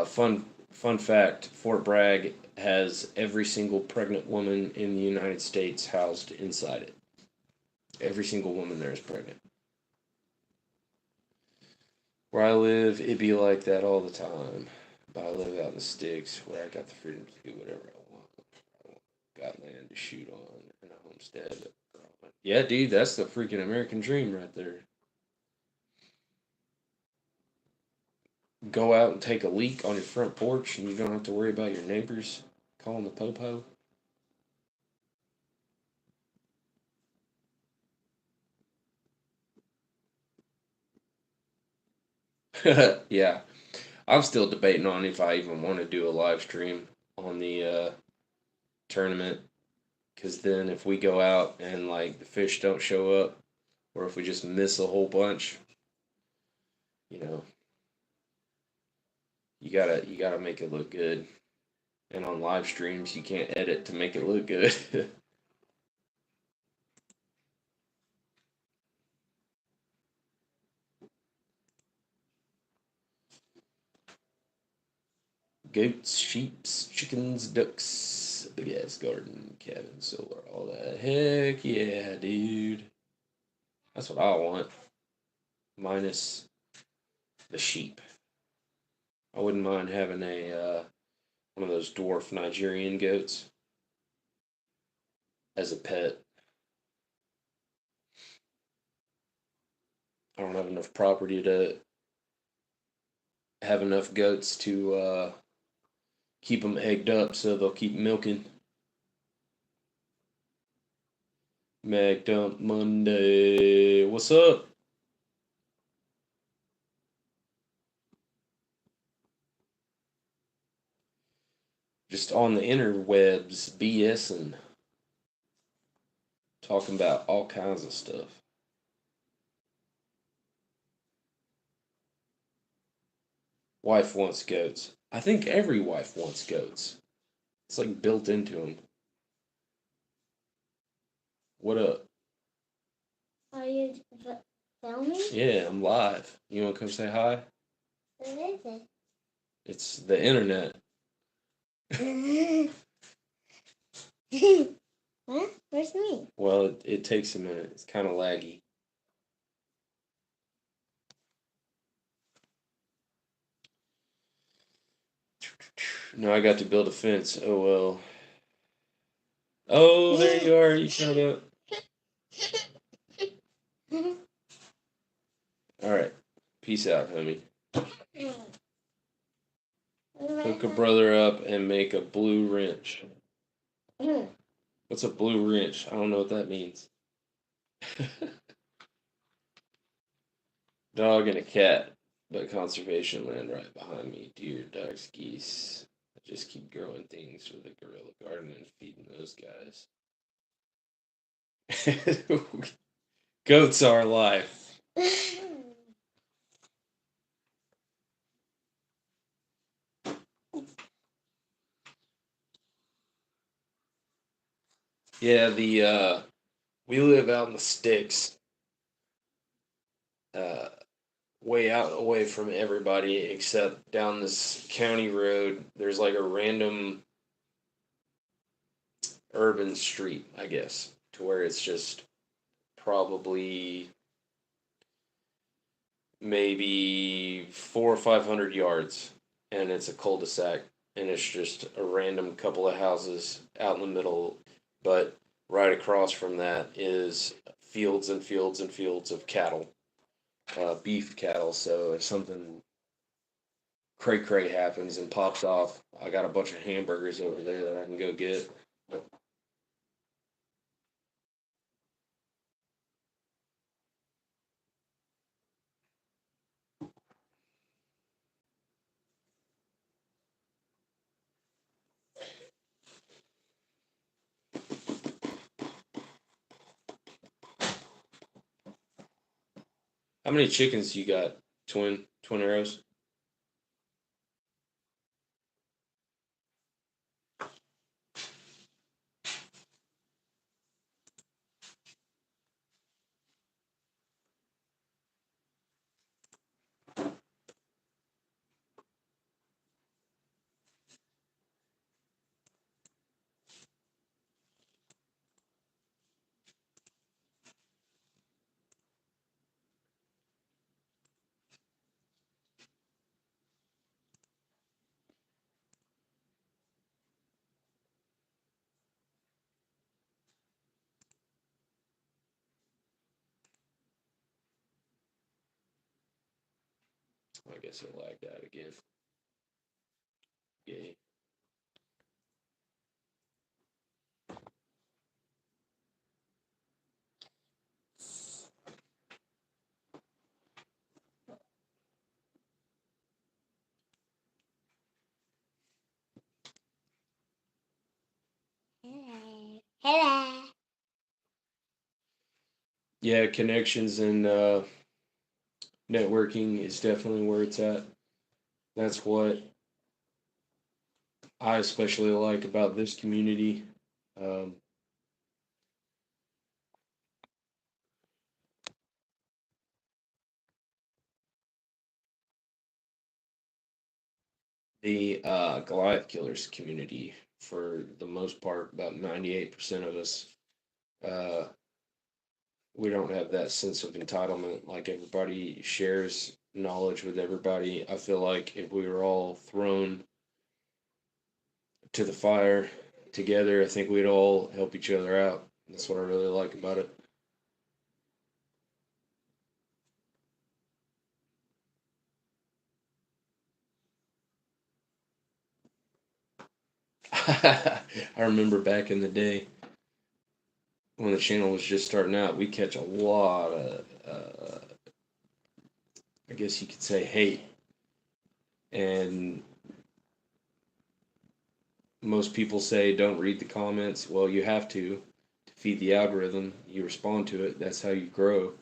Fun fact, Fort Bragg has every single pregnant woman in the United States housed inside it. Every single woman there is pregnant. Where I live, it be like that all the time. But I live out in the sticks where I got the freedom to do whatever I want. Got land to shoot on and a homestead. Yeah, dude, that's the freaking American dream right there. Go out and take a leak on your front porch and you don't have to worry about your neighbors calling the popo. Yeah, I'm still debating on if I even want to do a live stream on the tournament. Because then if we go out and like the fish don't show up, or if we just miss a whole bunch, you know, you gotta make it look good. And on live streams, you can't edit to make it look good. Goats, sheeps, chickens, ducks, big ass garden, cabin, solar, all that. Heck yeah, dude. That's what I want. Minus the sheep. I wouldn't mind having a one of those dwarf Nigerian goats as a pet. I don't have enough property to have enough goats to keep them egged up so they'll keep milking. Mag Dump Monday. What's up? Just on the interwebs, BSing. Talking about all kinds of stuff. Wife wants goats. I think every wife wants goats. It's like built into them. What up? Are you filming? Yeah, I'm live. You want to come say hi? What is it? It's the internet. What? Where's me? Well, it takes a minute. It's kind of laggy. No, I got to build a fence. Oh well. Oh, there you are. You showed up. All right. Peace out, homie. Hook a brother up and make a blue wrench. What's a blue wrench? I don't know what that means. Dog and a cat. But conservation land right behind me. Deer, ducks, geese. I just keep growing things for the gorilla garden and feeding those guys. Goats are life. Yeah, the we live out in the sticks, uh, way out away from everybody except down this county road. There's like a random urban street, I guess, to where it's just probably maybe 400 or 500 yards, and it's a cul-de-sac, and it's just a random couple of houses out in the middle. But right across from that is fields and fields and fields of cattle, beef cattle. So if something cray cray happens and pops off, I got a bunch of hamburgers over there that I can go get. How many chickens you got? Twin arrows. I guess it lagged out again. Yay. Hello. Hello. Yeah, connections and networking is definitely where it's at. That's what I especially like about this community. Um, the Goliath Killers community, for the most part, about 98% of us, uh, we don't have that sense of entitlement. Like everybody shares knowledge with everybody. I feel like if we were all thrown to the fire together, I think we'd all help each other out. That's what I really like about it. I remember back in the day when the channel was just starting out, we catch a lot of, I guess you could say, hate. And most people say don't read the comments. Well, you have to feed the algorithm. You respond to it. That's how you grow.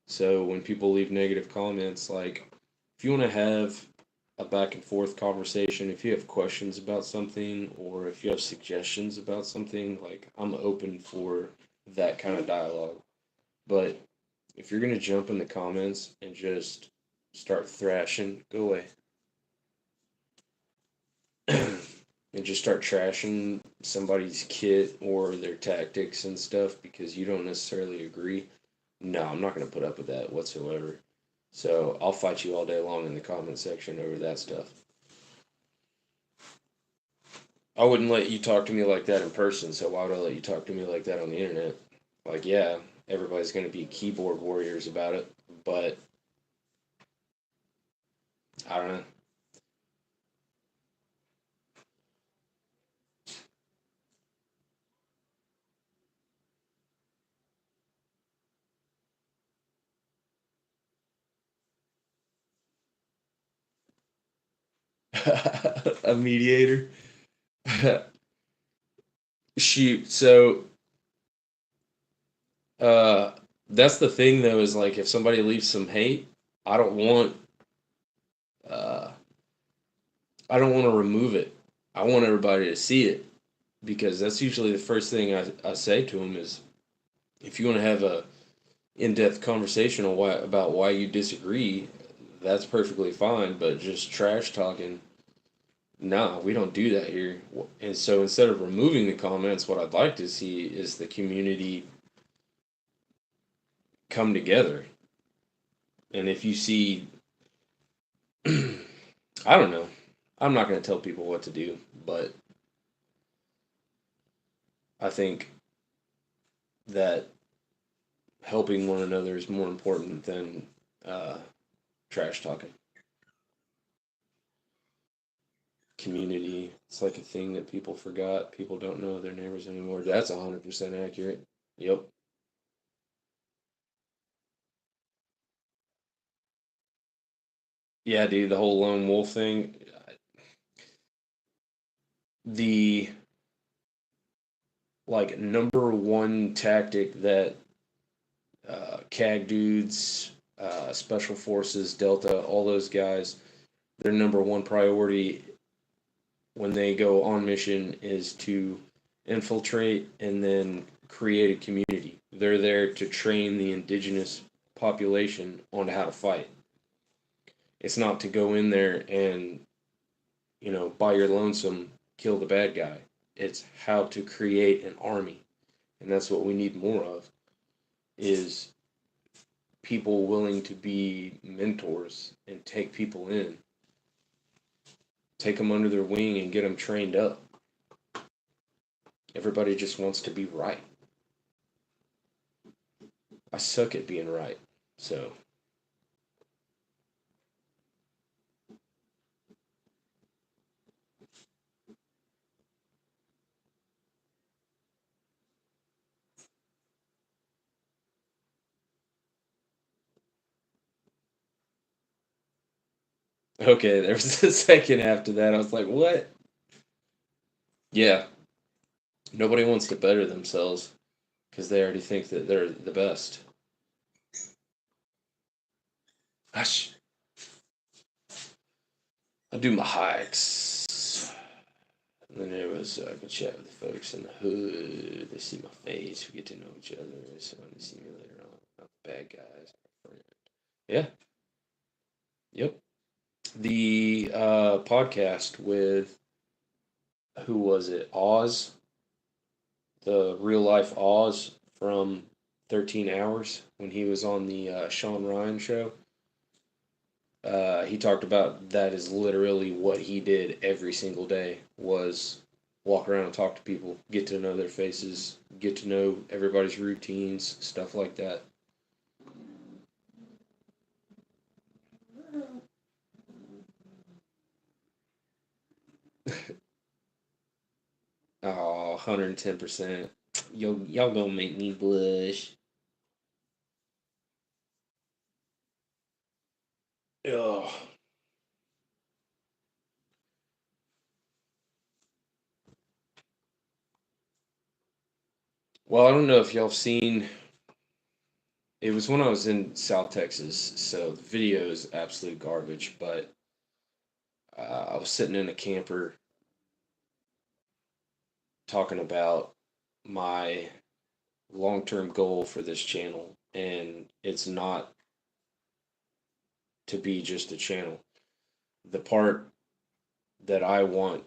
So when people leave negative comments, like if you want to have a back and forth conversation, if you have questions about something or if you have suggestions about something, like I'm open for that kind of dialogue. But if you're gonna jump in the comments and just start thrashing, go away. And just start trashing somebody's kit or their tactics and stuff because you don't necessarily agree. No, I'm not gonna put up with that whatsoever. So I'll fight you all day long in the comment section over that stuff. I wouldn't let you talk to me like that in person, so why would I let you talk to me like that on the internet? Like, yeah, everybody's gonna be keyboard warriors about it, but I don't know. A mediator. Shoot. So, uh, that's the thing though, is like if somebody leaves some hate, I don't want, uh, I don't want to remove it. I want everybody to see it because that's usually the first thing I say to them is if you want to have a in-depth conversation on about why you disagree, that's perfectly fine. But just trash talking, nah, we don't do that here. And so instead of removing the comments, what I'd like to see is the community come together. And if you see, I don't know, I'm not going to tell people what to do, but I think that helping one another is more important than uh, trash talking. Community, it's like a thing that people forgot. People don't know their neighbors anymore. That's 100% accurate. Yep. Yeah, dude, the whole lone wolf thing. The like number one tactic that CAG dudes, Special Forces, Delta, all those guys, their number one priority when they go on mission is to infiltrate and then create a community. They're there to train the indigenous population on how to fight. It's not to go in there and, by your lonesome, kill the bad guy. It's how to create an army. And that's what we need more of is people willing to be mentors and take people in, take them under their wing and get them trained up. Everybody just wants to be right. I suck at being right. So, okay, there was a second after that. I was like, what? Yeah, nobody wants to better themselves because they already think that they're the best. Gosh, I do my hikes. And then there was, I can chat with the folks in the hood. They see my face. We get to know each other. So when they see me later on, not the bad guys. Yeah, yep. The podcast with, who was it? Oz, the real life Oz from 13 Hours when he was on the Sean Ryan show. He talked about that is literally what he did every single day was walk around and talk to people, get to know their faces, get to know everybody's routines, stuff like that. Oh, 110%. Y'all gonna make me blush. Ugh. Well, I don't know if y'all have seen. It was when I was in South Texas, so the video is absolute garbage. But I was sitting in a camper talking about my long term goal for this channel, and it's not to be just a channel. The part that I want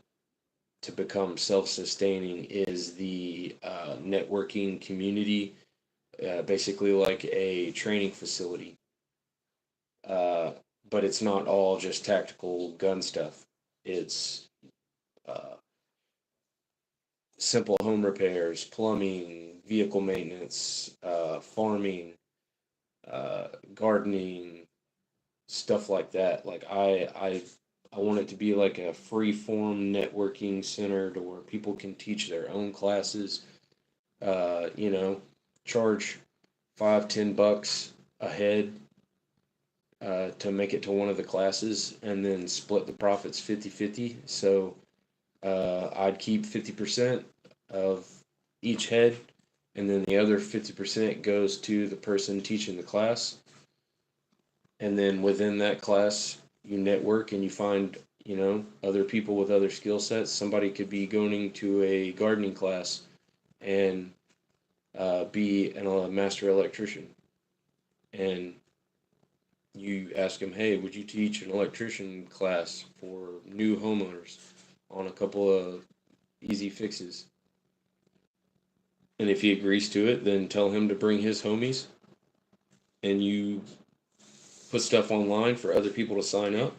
to become self sustaining is the networking community, basically like a training facility. Uh, but it's not all just tactical gun stuff. It's uh, simple home repairs, plumbing, vehicle maintenance, farming, gardening, stuff like that. Like I want it to be like a free form networking center to where people can teach their own classes. Uh, you know, charge $5-10 a head to make it to one of the classes and then split the profits 50-50. So I'd keep 50% of each head, and then the other 50% goes to the person teaching the class. And then within that class, you network and you find, other people with other skill sets. Somebody could be going to a gardening class and be a master electrician. And you ask them, hey, would you teach an electrician class for new homeowners on a couple of easy fixes? And if he agrees to it, then tell him to bring his homies, and you put stuff online for other people to sign up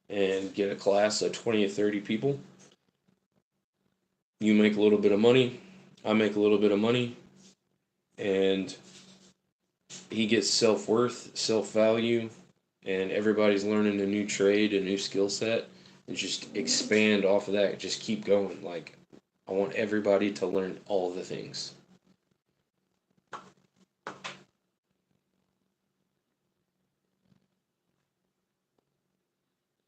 and get a class of 20 or 30 people. You make a little bit of money, I make a little bit of money, and he gets self-worth, self-value, and everybody's learning a new trade, a new skill set, and just expand off of that. Just keep going. Like, I want everybody to learn all the things.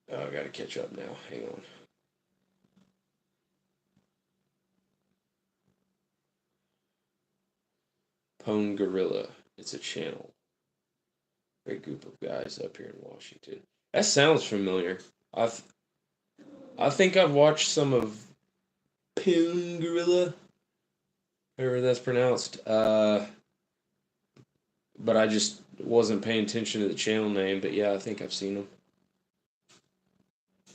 Oh, I gotta catch up now. Hang on. Pone Gorilla. It's a channel. Great group of guys up here in Washington. That sounds familiar. I've I think I've watched some of Pone Gorilla, however that's pronounced. But I just wasn't paying attention to the channel name. But yeah, I think I've seen them.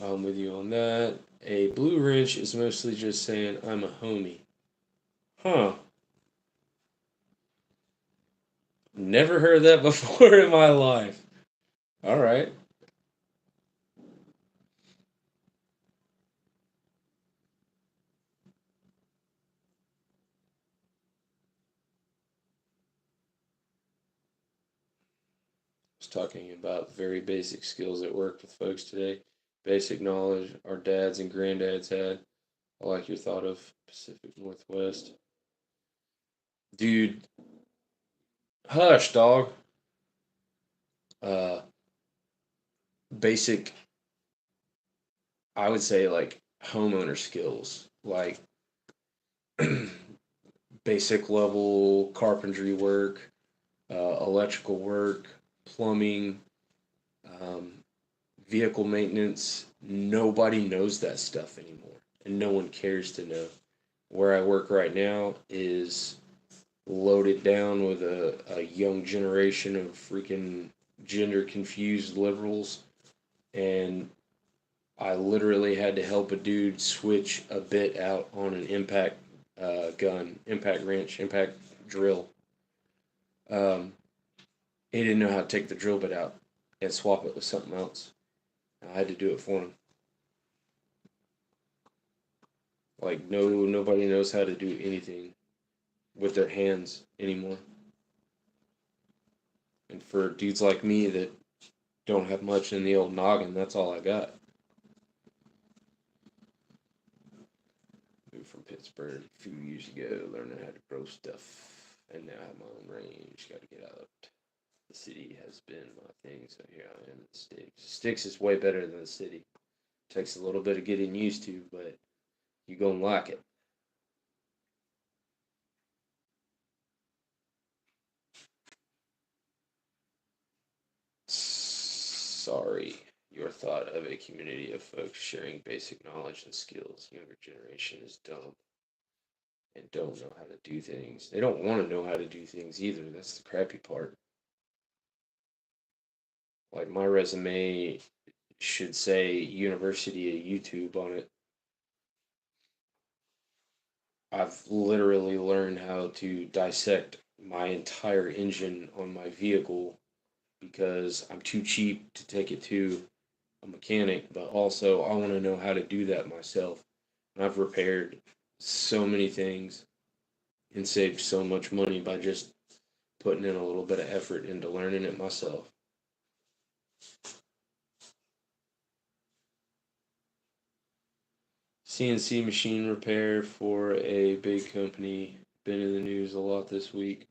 I'm with you on that. A blue wrench is mostly just saying I'm a homie. Huh. Never heard that before in my life. All right. Was talking about very basic skills at work with folks today. Basic knowledge our dads and granddads had. I like your thought of Pacific Northwest. Dude, hush, dog. Uh, basic, I would say, like homeowner skills, like basic level carpentry work, electrical work, plumbing, um, vehicle maintenance. Nobody knows that stuff anymore, and no one cares to know. Where I work right now is loaded down with a young generation of freaking gender confused liberals, and I literally had to help a dude switch a bit out on an impact gun, impact wrench, impact drill. Um, he didn't know how to take the drill bit out and swap it with something else. I had to do it for him. Like, nobody knows how to do anything with their hands anymore. And for dudes like me that don't have much in the old noggin, that's all I got. Moved from Pittsburgh a few years ago, learning how to grow stuff, and now I have my own range. Got to get out. The city has been my thing, so here I am in the sticks. Sticks is way better than the city. Takes a little bit of getting used to, but you gonna like it. Sorry, your thought of a community of folks sharing basic knowledge and skills. Younger generation is dumb and don't know how to do things. They don't want to know how to do things either. That's the crappy part. Like, my resume should say University of YouTube on it. I've literally learned how to dissect my entire engine on my vehicle because I'm too cheap to take it to a mechanic, but also I want to know how to do that myself. And I've repaired so many things and saved so much money by just putting in a little bit of effort into learning it myself. CNC machine repair for a big company. Been in the news a lot this week.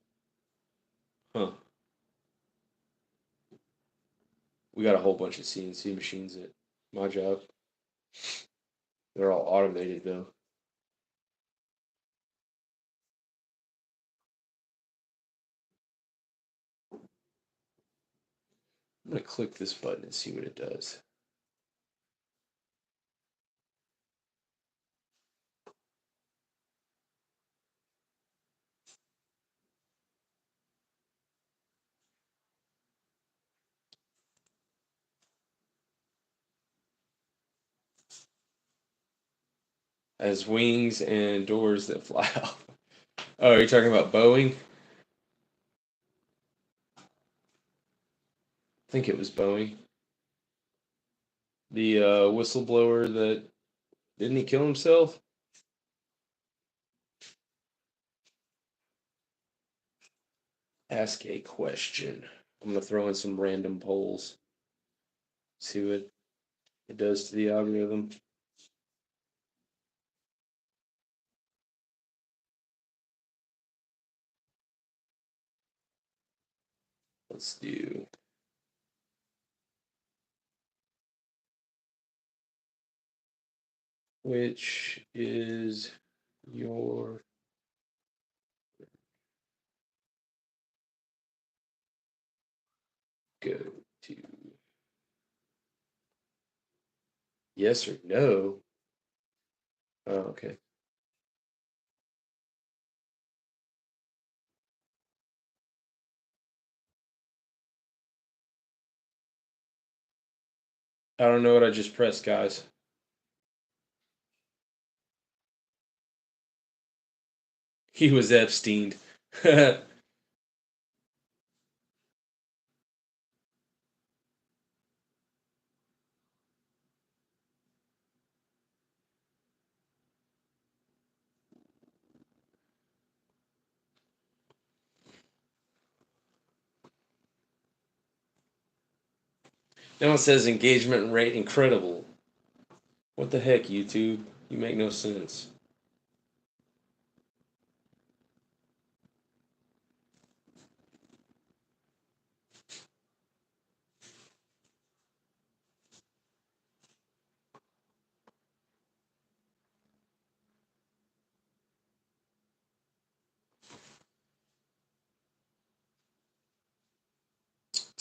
Huh. We got a whole bunch of CNC machines at my job. They're all automated though. I'm gonna click this button and see what it does. Has wings and doors that fly out. Oh, you're talking about Boeing? I think it was Boeing. The whistleblower that didn't he kill himself? Ask a question. I'm gonna throw in some random polls. See what it does to the algorithm. Let's do which is your go to? Yes or no? Oh, okay. I don't know what I just pressed, guys. He was Epstein. Now it says engagement rate incredible. What the heck, YouTube? You make no sense.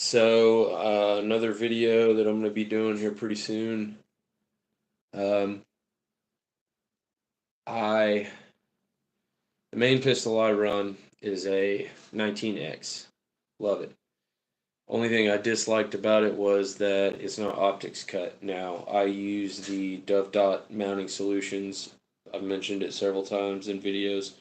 So, another video that I'm going to be doing here pretty soon. Um, the main pistol I run is a 19X. Love it. Only thing I disliked about it was that it's not optics cut. Now, I use the Dove Dot mounting solutions. I've mentioned it several times in videos.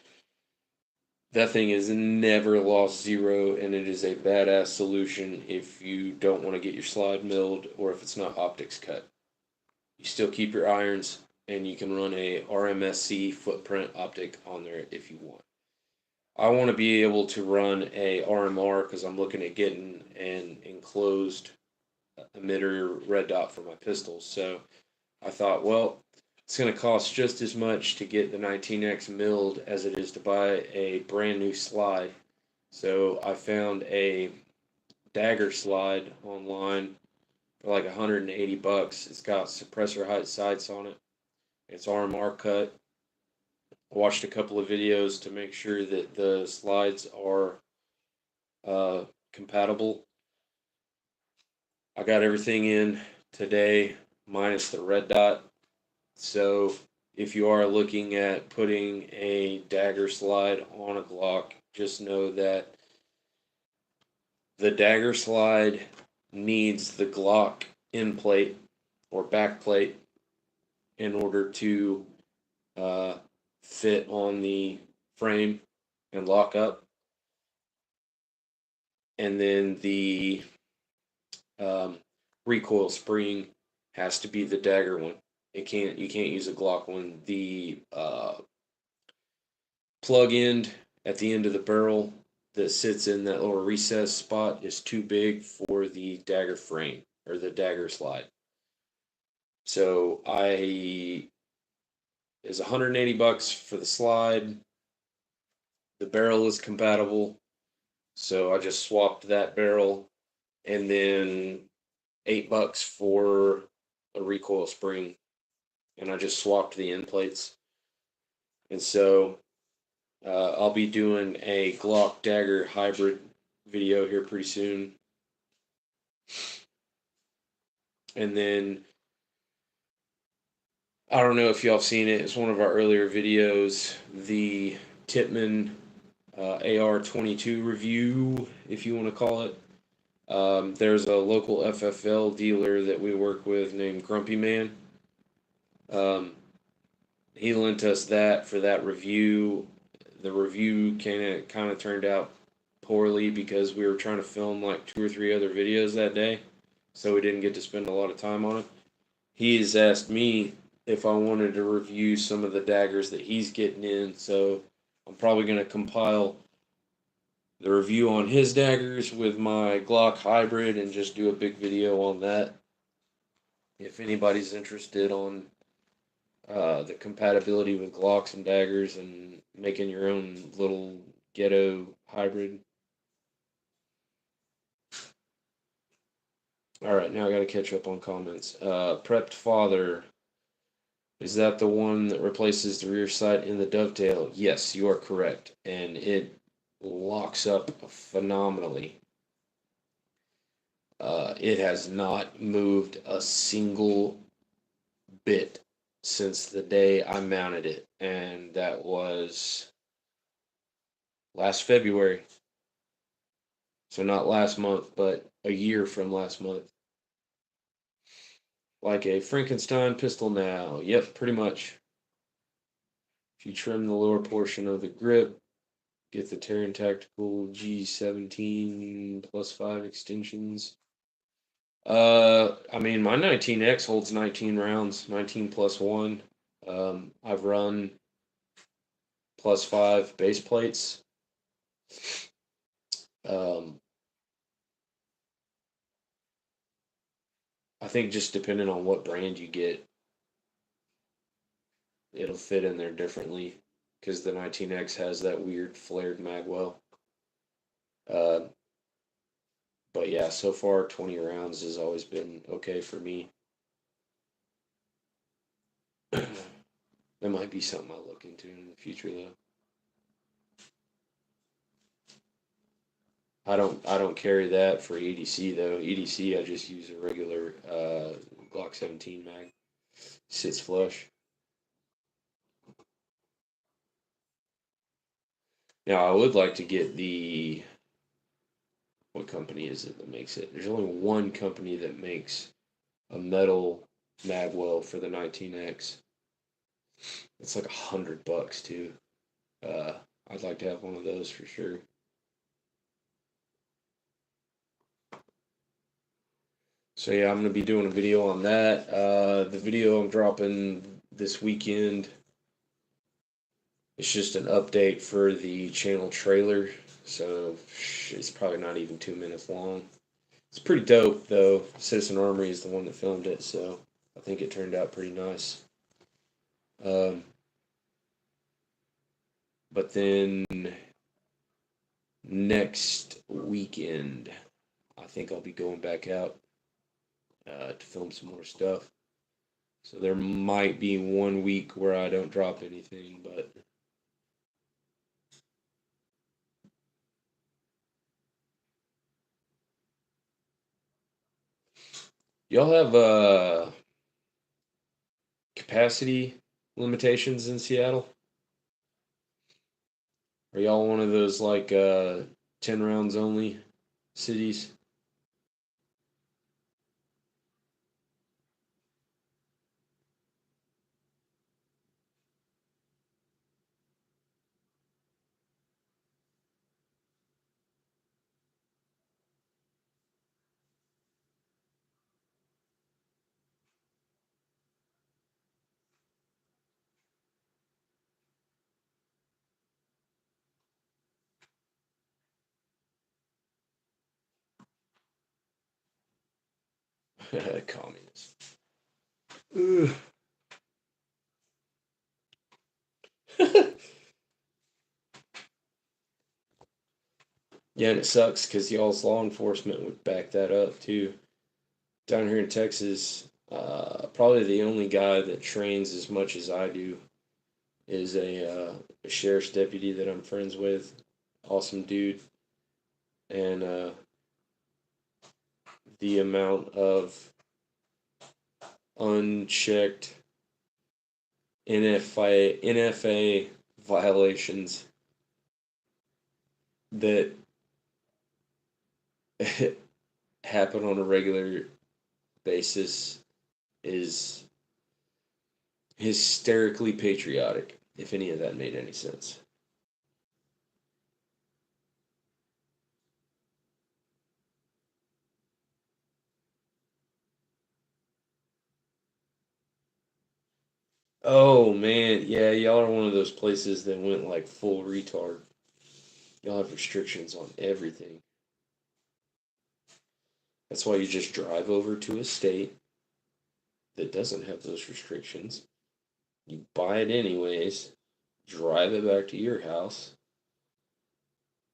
That thing has never lost zero, and it is a badass solution if you don't want to get your slide milled or if it's not optics cut. You still keep your irons, and you can run a RMSC footprint optic on there if you want. I want to be able to run a RMR because I'm looking at getting an enclosed emitter red dot for my pistols. So I thought, well, it's going to cost just as much to get the 19X milled as it is to buy a brand new slide. So I found a dagger slide online for like 180 bucks. It's got suppressor height sights on it. It's RMR cut. I watched a couple of videos to make sure that the slides are compatible. I got everything in today minus the red dot. So if you are looking at putting a dagger slide on a Glock, just know that the dagger slide needs the Glock end plate or back plate in order to fit on the frame and lock up. And then the recoil spring has to be the dagger one. You can't use a Glock one. The plug end at the end of the barrel that sits in that little recess spot is too big for the dagger frame or the dagger slide. So is 180 bucks for the slide. The barrel is compatible, so I just swapped that barrel, and then $8 for a recoil spring, and I just swapped the end plates. And so I'll be doing a Glock dagger hybrid video here pretty soon. And then I don't know if y'all have seen it. It's one of our earlier videos. The Tippmann AR-22 review, if you want to call it. There's a local FFL dealer that we work with named Grumpy Man. He lent us that for that review. The review kind of turned out poorly because we were trying to film like 2 or 3 other videos that day, so we didn't get to spend a lot of time on it. He has asked me if I wanted to review some of the daggers that he's getting in, so I'm probably going to compile the review on his daggers with my Glock hybrid and just do a big video on that. If anybody's interested on the compatibility with Glocks and daggers and making your own little ghetto hybrid. Alright, now I gotta catch up on comments. Prepped Father. Is that the one that replaces the rear sight in the dovetail? Yes, you are correct. And it locks up phenomenally. It has not moved a single bit since the day I mounted it. And that was last February. So not last month, but a year from last month. Like a Frankenstein pistol now. Yep, pretty much. If you trim the lower portion of the grip, get the Terran Tactical G17 +5 extensions. I mean, my 19X holds 19 rounds, 19 +1. I've run +5 base plates. I think just depending on what brand you get, it'll fit in there differently, because the 19X has that weird flared magwell. But yeah, so far 20 rounds has always been okay for me. That might be something I'll look into in the future though. I don't carry that for EDC though. EDC I just use a regular Glock 17 mag. Sits flush. Now I would like to get the, what company is it that makes it? There's only one company that makes a metal magwell for the 19X. It's like $100 too. I'd like to have one of those for sure. So yeah, I'm gonna be doing a video on that. The video I'm dropping this weekend, it's just an update for the channel trailer. So it's probably not even 2 minutes long. It's pretty dope though. Citizen Armory is the one that filmed it, so I think it turned out pretty nice. But then next weekend, I think I'll be going back out to film some more stuff. So there might be 1 week where I don't drop anything, but y'all have capacity limitations in Seattle? Are y'all one of those like 10 rounds only cities? Communists. Yeah, and it sucks because y'all's law enforcement would back that up too. down here in Texas, probably the only guy that trains as much as I do is a sheriff's deputy that I'm friends with. Awesome dude. And the amount of unchecked NFA violations that happen on a regular basis is hysterically patriotic, if any of that made any sense. Oh man, yeah, y'all are one of those places that went like full retard. Y'all have restrictions on everything. That's why you just drive over to a state that doesn't have those restrictions. You buy it anyways, drive it back to your house,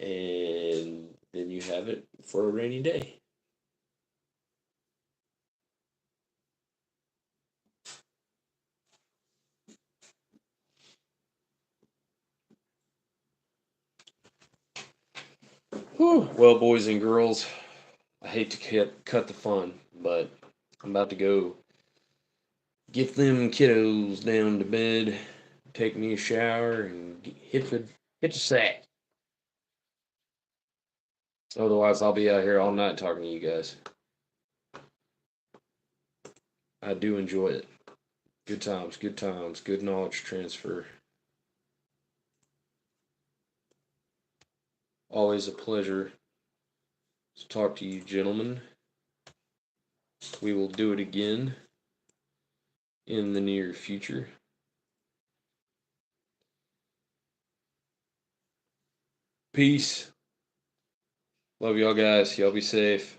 and then you have it for a rainy day. Whew. Well, boys and girls, I hate to cut the fun, but I'm about to go get them kiddos down to bed, take me a shower, and hit the sack. Otherwise, I'll be out here all night talking to you guys. I do enjoy it. Good times, good knowledge transfer. Always a pleasure to talk to you, gentlemen. We will do it again in the near future. Peace. Love y'all guys. Y'all be safe.